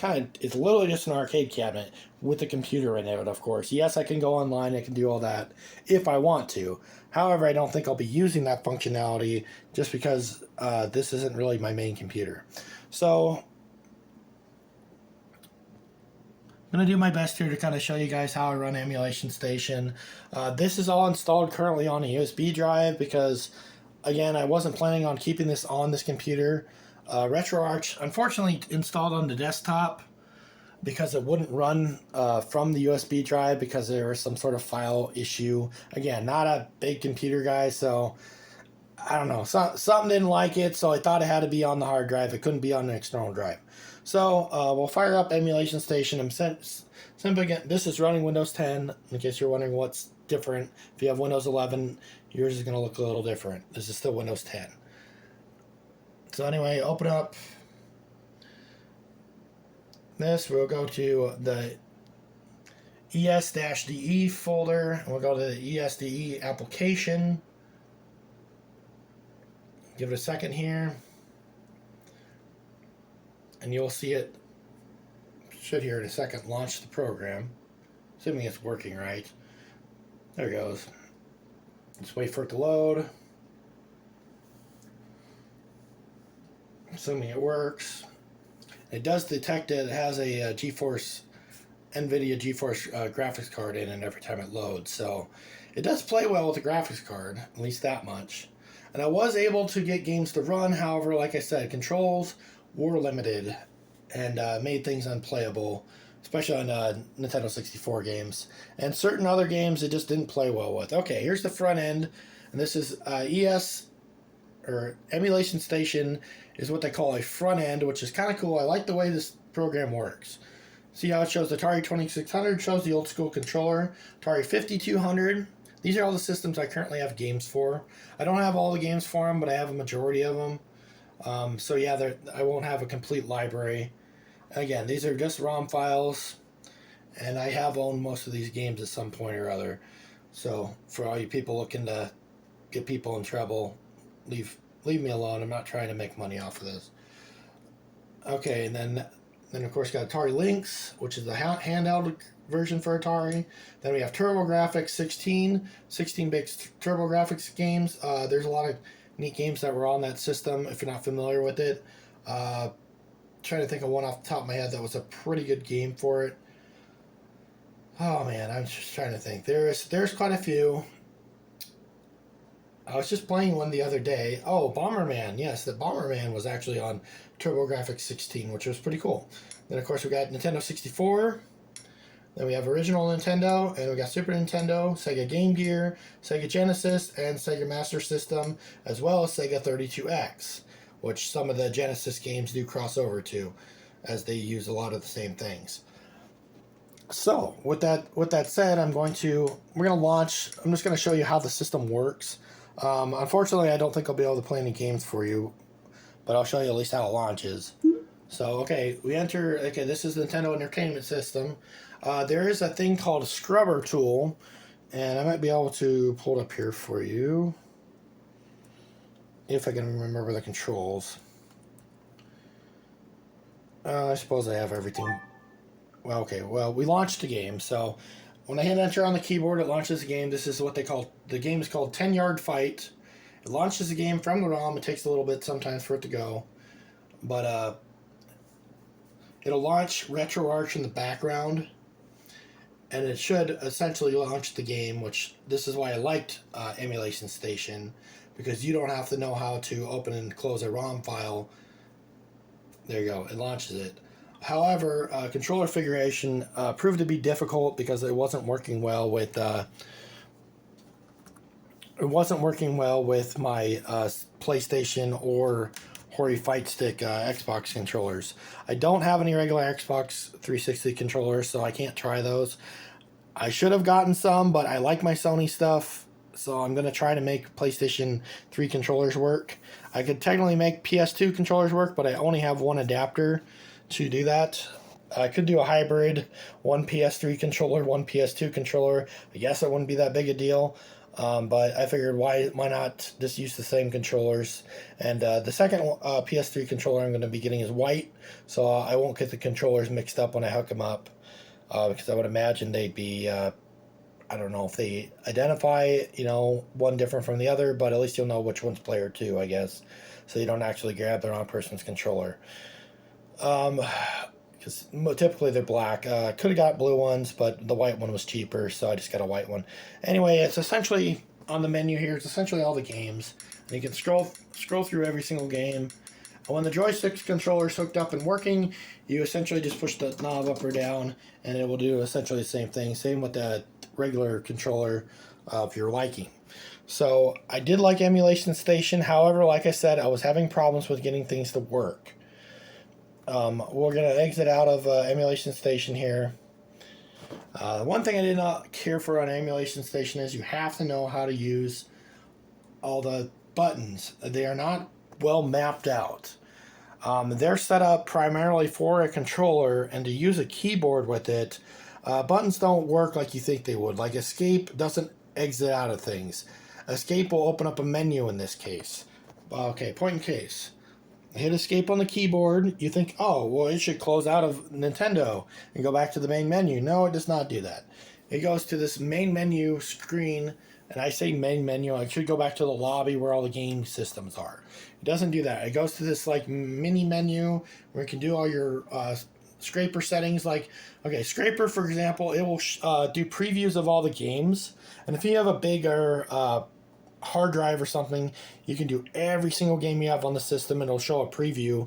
literally just an arcade cabinet with a computer in it, of course. Yes, I can go online, I can do all that if I want to. However, I don't think I'll be using that functionality just because this isn't really my main computer. So I'm going to do my best here to kind of show you guys how I run Emulation Station. This is all installed currently on a USB drive because, again, I wasn't planning on keeping this on this computer. RetroArch, unfortunately, installed on the desktop because it wouldn't run from the USB drive because there was some sort of file issue. Again, not a big computer guy, so I don't know. Something didn't like it, so I thought it had to be on the hard drive. It couldn't be on an external drive. So we'll fire up Emulation Station. Simply again, this is running Windows 10. In case you're wondering what's different, if you have Windows 11, yours is going to look a little different. This is still Windows 10. So anyway, open up this. We'll go to the ES-DE folder, and we'll go to the ES-DE application. Give it a second here, and you'll see it should here in a second launch the program, assuming it's working right. There it goes. Just wait for it to load. Assuming it works. It does detect that it has a NVIDIA GeForce graphics card in it every time it loads, so it does play well with the graphics card, at least that much. And I was able to get games to run, however, like I said, controls were limited and made things unplayable, especially on Nintendo 64 games. And certain other games it just didn't play well with. Okay, here's the front end, and this is Emulation Station is what they call a front end, which is kind of cool. I like the way this program works. See how it shows the Atari 2600, shows the old school controller, Atari 5200. These are all the systems I currently have games for. I don't have all the games for them, but I have a majority of them. So yeah, I won't have a complete library. Again, these are just ROM files, and I have owned most of these games at some point or other. So for all you people looking to get people in trouble, leave me alone. I'm not trying to make money off of this. Okay, and then of course got Atari Lynx, which is the handheld version for Atari. Then we have TurboGrafx 16-bit TurboGrafx games. There's a lot of neat games that were on that system if you're not familiar with it. Trying to think of one off the top of my head that was a pretty good game for it. Oh man, I'm just trying to think. There's quite a few. I was just playing one the other day. Oh, Bomberman. Yes, the Bomberman was actually on TurboGrafx 16, which was pretty cool. Then, of course, we got Nintendo 64. Then we have original Nintendo, and we got Super Nintendo, Sega Game Gear, Sega Genesis, and Sega Master System, as well as Sega 32X, which some of the Genesis games do cross over to, as they use a lot of the same things. So, with that said, we're going to launch. I'm just going to show you how the system works. Unfortunately, I don't think I'll be able to play any games for you, but I'll show you at least how it launches. So, okay, we enter. Okay, this is the Nintendo Entertainment System. There is a thing called a scrubber tool, and I might be able to pull it up here for you if I can remember the controls. I suppose I have everything. Well, okay, well, we launched the game, so when I hit enter on the keyboard, it launches the game. This is what the game is called 10 Yard Fight. It launches the game from the ROM. It takes a little bit sometimes for it to go, but it'll launch RetroArch in the background, and it should essentially launch the game, which this is why I liked Emulation Station, because you don't have to know how to open and close a ROM file. There you go, it launches it. However, controller configuration proved to be difficult because it wasn't working well with my PlayStation or Hori Fight Stick Xbox controllers. I don't have any regular Xbox 360 controllers, so I can't try those. I should have gotten some, but I like my Sony stuff, so I'm going to try to make PlayStation 3 controllers work. I could technically make PS2 controllers work, but I only have one adapter to do that. I could do a hybrid, one PS3 controller, one PS2 controller. I guess it wouldn't be that big a deal, but I figured why not just use the same controllers. And the second PS3 controller I'm going to be getting is white, so I won't get the controllers mixed up when I hook them up, because I would imagine they'd be, I don't know if they identify, one different from the other, but at least you'll know which one's player 2, I guess, so you don't actually grab the wrong person's controller. because typically they're black. Could have got blue ones, but the white one was cheaper, so I just got a white one. Anyway, it's essentially on the menu here. It's essentially all the games, and you can scroll through every single game. And when the joystick controller is hooked up and working, you essentially just push the knob up or down, and it will do essentially the same thing. Same with the regular controller of your liking. So I did like Emulation Station. However, like I said, I was having problems with getting things to work. We're going to exit out of Emulation Station here. One thing I did not care for on Emulation Station is you have to know how to use all the buttons. They are not well mapped out. They're set up primarily for a controller, and to use a keyboard with it, buttons don't work like you think they would. Like escape doesn't exit out of things. Escape will open up a menu in this case. Okay, point in case. Hit escape on the keyboard. You think, oh, well, it should close out of Nintendo and go back to the main menu. No, it does not do that. It goes to this main menu screen, and I say main menu. I should go back to the lobby where all the game systems are. It doesn't do that. It goes to this like mini menu where you can do all your scraper settings. Like, okay, scraper, for example, it will do previews of all the games. And if you have a bigger hard drive or something, you can do every single game you have on the system, and it'll show a video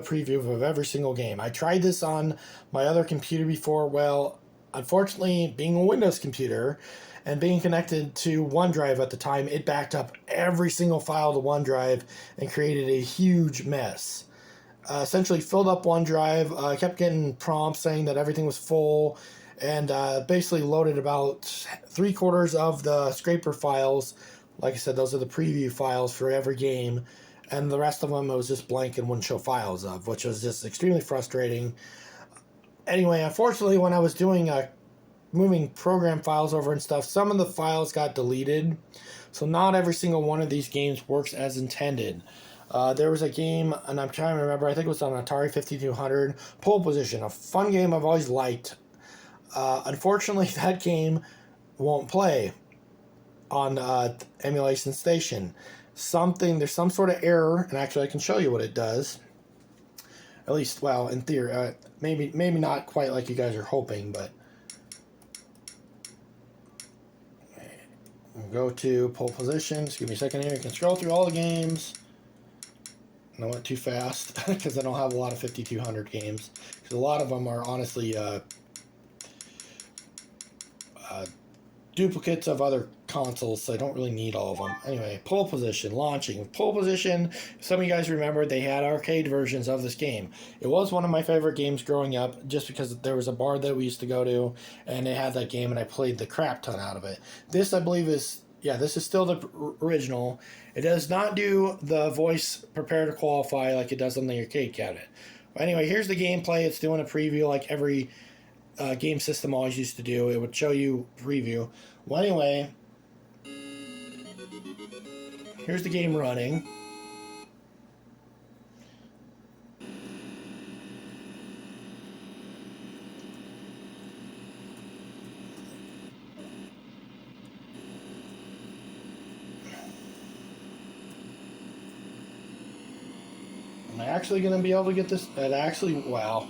preview of every single game. I tried this on my other computer before. Well, unfortunately, being a Windows computer and being connected to OneDrive at the time, it backed up every single file to OneDrive and created a huge mess. Essentially filled up OneDrive. I kept getting prompts saying that everything was full, and basically loaded about 3/4 of the scraper files. Like I said, those are the preview files for every game, and the rest of them it was just blank and wouldn't show files of, which was just extremely frustrating. Anyway, unfortunately, when I was doing moving program files over and stuff, some of the files got deleted, so not every single one of these games works as intended. There was a game, and I'm trying to remember, I think it was on Atari 5200, Pole Position, a fun game I've always liked. Unfortunately, that game won't play on Emulation Station. There's some sort of error, and actually I can show you what it does. At least, well, in theory, maybe not quite like you guys are hoping, but we'll go to Pole Position. Just give me a second here. You can scroll through all the games. I went too fast because I don't have a lot of 5200 games. Because a lot of them are honestly duplicates of other consoles, so I don't really need all of them. Anyway, Pole Position, launching. Pole Position, some of you guys remember, they had arcade versions of this game. It was one of my favorite games growing up, just because there was a bar that we used to go to, and they had that game, and I played the crap ton out of it. This, I believe, this is still the original. It does not do the voice prepare to qualify like it does on the arcade cabinet. But anyway, here's the gameplay. It's doing a preview like every game system always used to do. It would show you preview. Well, anyway, here's the game running. Am I actually going to be able to get this? Wow.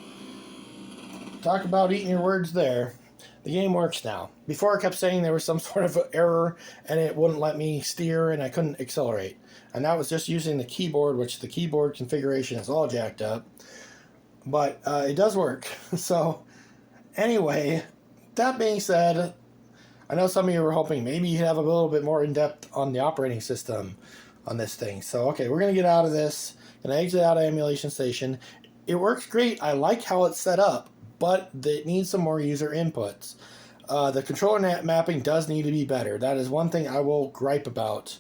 Talk about eating your words there. The game works now. Before I kept saying there was some sort of error and it wouldn't let me steer and I couldn't accelerate. And that was just using the keyboard, which the keyboard configuration is all jacked up. But it does work. So anyway, that being said, I know some of you were hoping maybe you'd have a little bit more in-depth on the operating system on this thing. So okay, we're going to get out of this. Going to exit out of Emulation Station. It works great. I like how it's set up, but it needs some more user inputs. The controller mapping does need to be better. That is one thing I will gripe about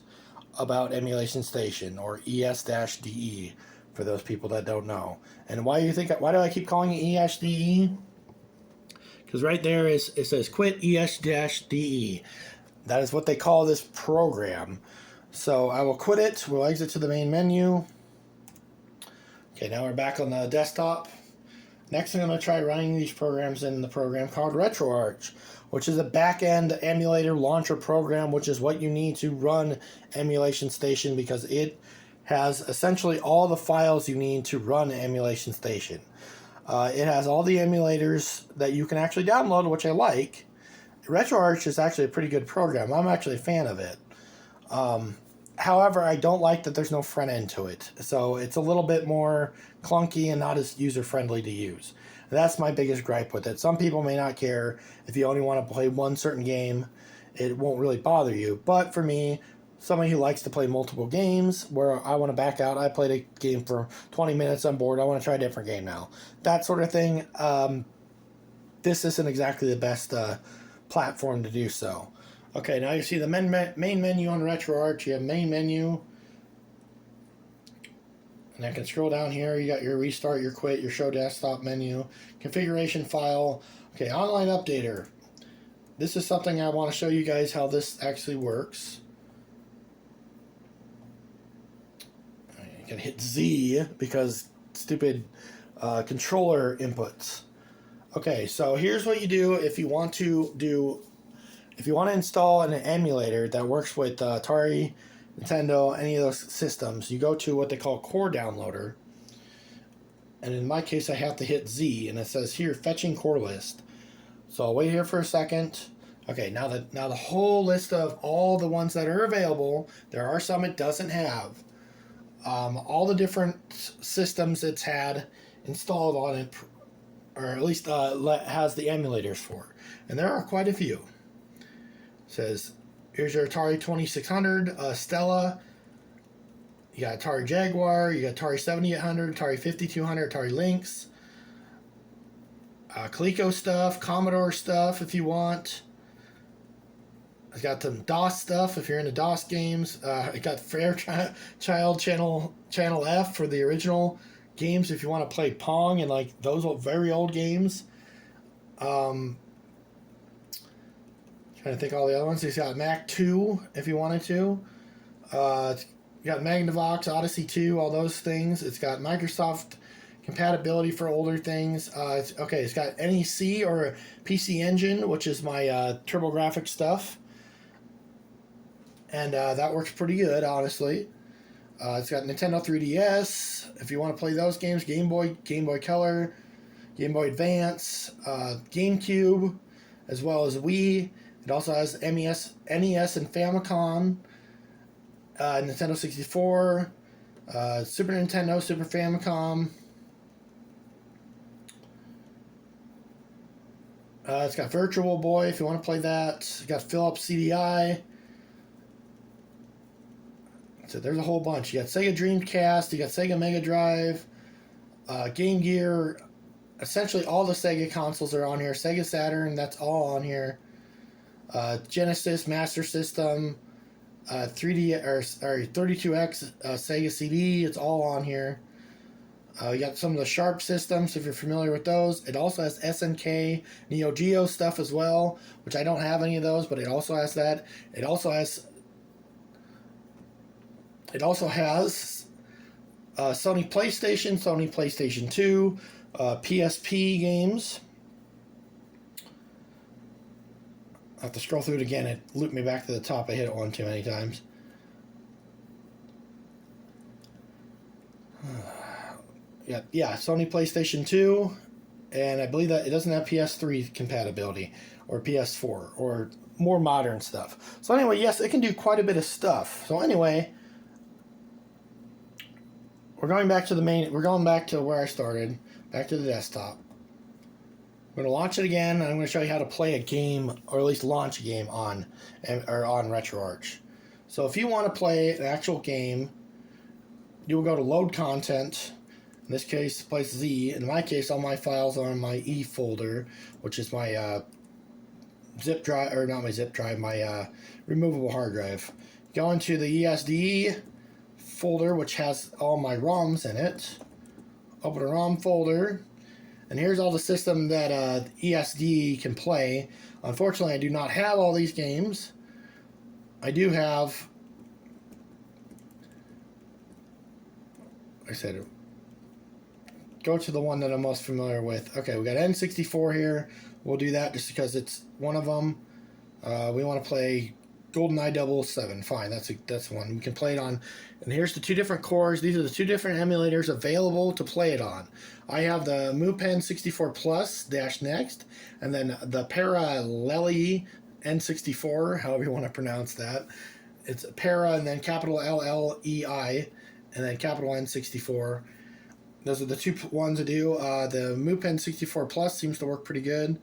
Emulation Station, or ES-DE, for those people that don't know. And why do I keep calling it ES-DE? Because right there it says quit ES-DE. That is what they call this program. So I will quit it. We'll exit to the main menu. Okay, now we're back on the desktop. Next, I'm going to try running these programs in the program called RetroArch, which is a back-end emulator launcher program, which is what you need to run Emulation Station, because it has essentially all the files you need to run Emulation Station. It has all the emulators that you can actually download, which I like. RetroArch is actually a pretty good program. I'm actually a fan of it. However, I don't like that there's no front end to it. So it's a little bit more clunky and not as user-friendly to use. That's my biggest gripe with it. Some people may not care. If you only want to play one certain game, it won't really bother you. But for me, somebody who likes to play multiple games, where I want to back out, I played a game for 20 minutes, I'm bored, I want to try a different game now. That sort of thing. This isn't exactly the best platform to do so. Okay, now you see the main menu on RetroArch. You have main menu. And I can scroll down here. You got your restart, your quit, your show desktop menu, configuration file. Okay, online updater. This is something I want to show you guys how this actually works. You can hit Z because stupid controller inputs. Okay, so here's what you do if you want to install an emulator that works with Atari, Nintendo, any of those systems. You go to what they call Core Downloader, and in my case, I have to hit Z, and it says here fetching core list. So I'll wait here for a second. Okay, now the whole list of all the ones that are available. There are some it doesn't have. All the different systems it's had installed on it, or at least has the emulators for, and there are quite a few. It says here's your Atari 2600, Stella. You got Atari Jaguar, you got Atari 7800, Atari 5200, Atari Lynx, Coleco stuff, Commodore stuff if you want. It's got some DOS stuff if you're into DOS games. It got Fairchild Channel F for the original games if you want to play Pong and like those very old games. Trying to think all the other ones. It's got Mac 2 if you wanted to. You got Magnavox, Odyssey 2, all those things. It's got Microsoft compatibility for older things. It's got NEC or PC Engine, which is my TurboGrafx stuff. And that works pretty good, honestly. It's got Nintendo 3DS, if you want to play those games. Game Boy Color, Game Boy Advance, GameCube, as well as Wii. It also has NES and Famicom, Nintendo 64, Super Nintendo, Super Famicom. It's got Virtual Boy if you want to play that. It's got Philips CDI. So there's a whole bunch. You got Sega Dreamcast, you got Sega Mega Drive, Game Gear. Essentially all the Sega consoles are on here. Sega Saturn, that's all on here. Genesis, Master System, 32X Sega CD, it's all on here. You got some of the Sharp systems if you're familiar with those. It also has SNK, Neo Geo stuff as well, which I don't have any of those, but it also has that. It also has Sony PlayStation 2, PSP games. I have to scroll through it again. It looped me back to the top. I hit it one too many times. Yeah, Sony PlayStation 2, and I believe that it doesn't have PS3 compatibility or PS4 or more modern stuff. So anyway, yes, it can do quite a bit of stuff. So anyway, we're going back to where I started, back to the desktop. I'm going to launch it again, and I'm going to show you how to play a game, or at least launch a game on RetroArch. So if you want to play an actual game, you will go to Load Content. In this case, place Z. In my case, all my files are in my E folder, which is my zip drive, or not my zip drive, my removable hard drive. Go into the ESD folder, which has all my ROMs in it. Open a ROM folder. And here's all the system that ESD can play. Unfortunately, I do not have all these games. I do have, like I said, go to the one that I'm most familiar with. Okay, we got N64 here. We'll do that just because it's one of them. We want to play GoldenEye 007. Fine, that's one we can play it on. And here's the two different cores. These are the two different emulators available to play it on. I have the MUPEN 64 Plus -Next, and then the Paralleli N64, however you want to pronounce that. It's Para and then capital LLEI, and then capital N64. Those are the two ones to do. The MUPEN 64 Plus seems to work pretty good.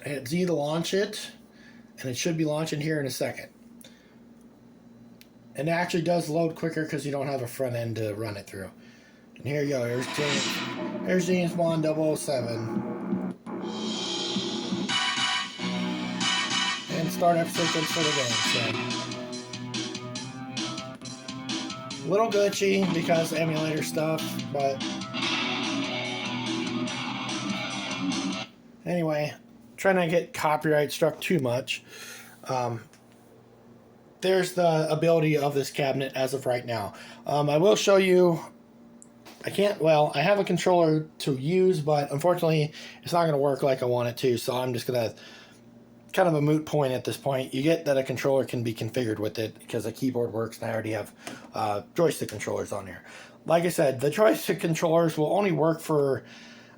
I hit Z to launch it, and it should be launching here in a second. And it actually does load quicker because you don't have a front end to run it through. And here you go. Here's James Bond 007. And startup sequence for the game. So, a little glitchy because emulator stuff, but anyway, trying not to get copyright struck too much. There's the ability of this cabinet as of right now. I will show you. I have a controller to use, but unfortunately, it's not going to work like I want it to, so I'm just going to, kind of a moot point at this point. You get that a controller can be configured with it because the keyboard works, and I already have joystick controllers on here. Like I said, the joystick controllers will only work for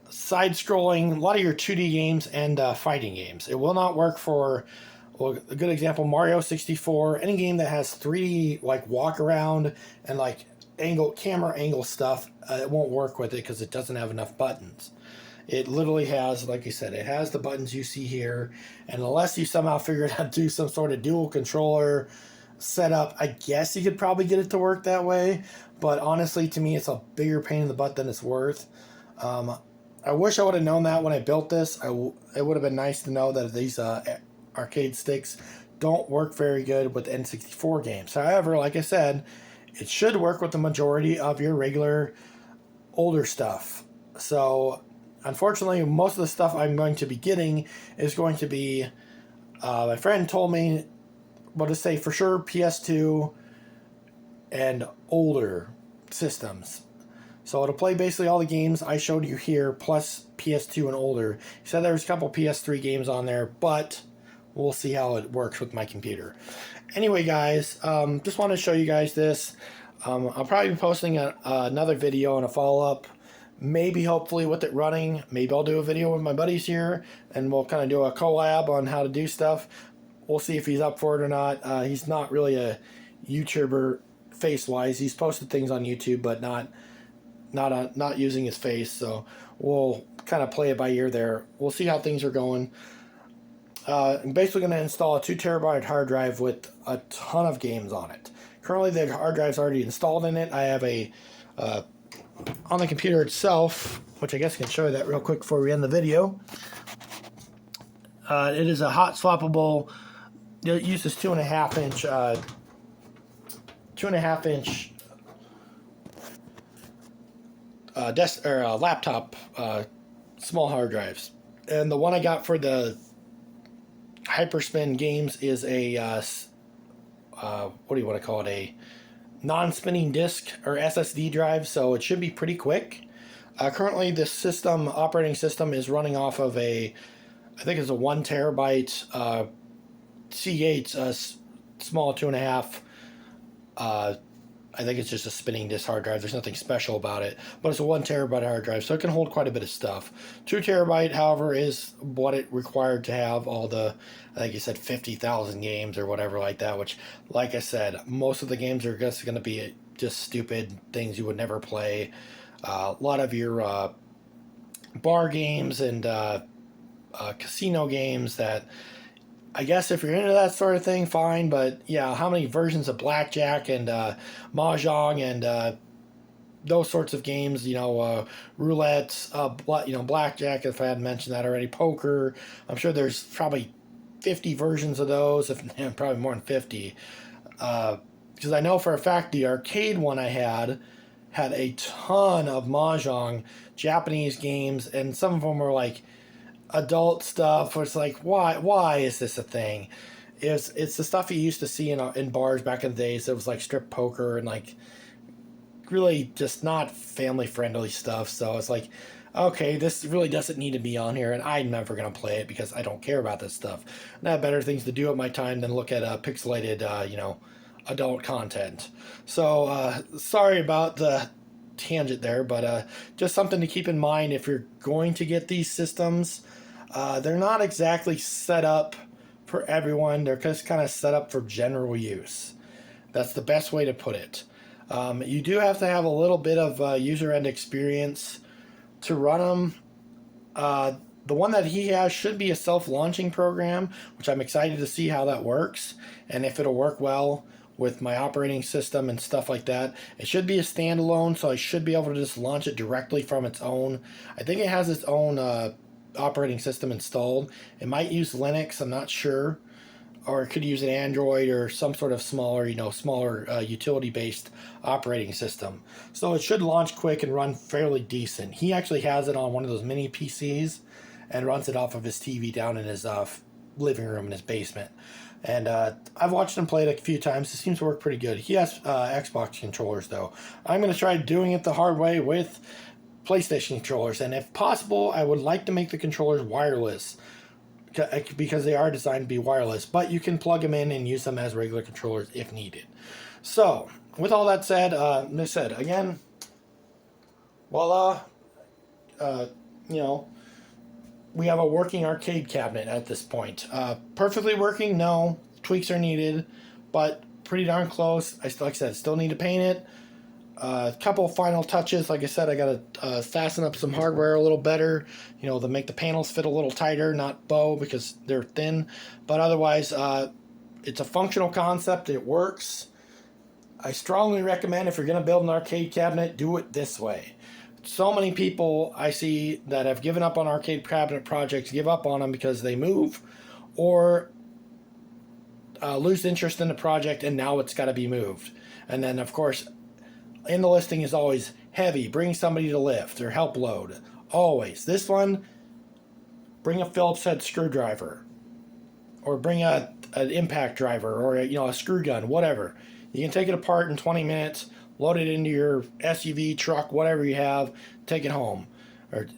side-scrolling, a lot of your 2D games and fighting games. It will not work for, well, a good example, Mario 64, any game that has 3D, like, walk-around and, like, camera angle stuff, it won't work with it because it doesn't have enough buttons. It literally has, like I said, it has the buttons you see here, and unless you somehow figure out how to do some sort of dual controller setup, I guess you could probably get it to work that way, but honestly, to me, it's a bigger pain in the butt than it's worth. I wish I would have known that when I built this. It would have been nice to know that these arcade sticks don't work very good with N64 games. However, like I said, it should work with the majority of your regular older stuff. So, unfortunately, most of the stuff I'm going to be getting is going to be, my friend told me, well, to say for sure PS2 and older systems. So it'll play basically all the games I showed you here, plus PS2 and older. He said there was a couple PS3 games on there, but we'll see how it works with my computer. Anyway, guys, just want to show you guys this. I'll probably be posting another video and a follow-up, maybe hopefully with it running. Maybe I'll do a video with my buddies here, and we'll kind of do a collab on how to do stuff. We'll see if he's up for it or not. He's not really a YouTuber face-wise. He's posted things on YouTube, but not using his face, so we'll kind of play it by ear there. We'll see how things are going. I'm basically going to install a 2 terabyte hard drive with a ton of games on it. Currently, the hard drive's already installed in it. I have a on the computer itself, which I guess I can show you that real quick before we end the video. It is a hot swappable. It uses 2.5 inch laptop small hard drives, and the one I got for the Hyperspin games is a what do you want to call it, a non-spinning disk or SSD drive, so it should be pretty quick. Currently, this operating system is running off of I think it's a 1 terabyte C8 small 2.5. I think it's just a spinning disk hard drive. There's nothing special about it, but it's a 1 terabyte hard drive, so it can hold quite a bit of stuff. 2 terabyte, however, is what it required to have all the, I think you said 50,000 games or whatever like that, which, like I said, most of the games are just going to be just stupid things you would never play. A lot of your bar games and casino games that, I guess if you're into that sort of thing, fine. But yeah, how many versions of blackjack and mahjong and those sorts of games? Roulette, blackjack. If I hadn't mentioned that already, poker. I'm sure there's probably 50 versions of those, probably more than 50. Because I know for a fact the arcade one I had a ton of mahjong Japanese games, and some of them were like adult stuff where it's like, why is this a thing? It's the stuff you used to see in bars back in the days. It was like strip poker and like really just not family friendly stuff. So it's like, okay, this really doesn't need to be on here, and I'm never going to play it because I don't care about this stuff. And I have better things to do at my time than look at pixelated, adult content. So, sorry about the tangent there, but just something to keep in mind if you're going to get these systems. They're not exactly set up for everyone, they're just kind of set up for general use. That's the best way to put it. You do have to have a little bit of user end experience to run them. The one that he has should be a self-launching program, which I'm excited to see how that works and if it'll work well with my operating system and stuff like that. It should be a standalone, so I should be able to just launch it directly from its own. I think it has its own operating system installed. It might use Linux, I'm not sure. Or it could use an Android or some sort of smaller utility-based operating system. So it should launch quick and run fairly decent. He actually has it on one of those mini PCs and runs it off of his TV down in his living room in his basement. And I've watched him play it a few times. It seems to work pretty good. He has Xbox controllers, though. I'm going to try doing it the hard way with PlayStation controllers. And if possible, I would like to make the controllers wireless, because they are designed to be wireless, but you can plug them in and use them as regular controllers if needed. So, with all that said, again, voila, we have a working arcade cabinet at this point. Perfectly working, no, tweaks are needed, but pretty darn close. Like I said, still need to paint it. A couple final touches. Like I said, I got to fasten up some hardware a little better, to make the panels fit a little tighter, not bow because they're thin. But otherwise, it's a functional concept. It works. I strongly recommend, if you're going to build an arcade cabinet, do it this way. So many people I see that have given up on arcade cabinet projects, give up on them because they move or lose interest in the project, and now it's got to be moved. And then, of course, in the listing is always heavy, bring somebody to lift, or help load. Always. This one, bring a Phillips head screwdriver, or bring an impact driver, or a screw gun, whatever. You can take it apart in 20 minutes, load it into your SUV, truck, whatever you have, take it home.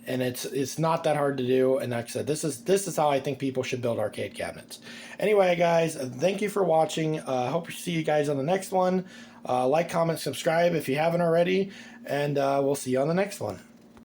And it's not that hard to do. And like I said, this is how I think people should build arcade cabinets. Anyway, guys, thank you for watching. I hope to see you guys on the next one. Like, comment, subscribe if you haven't already, and we'll see you on the next one.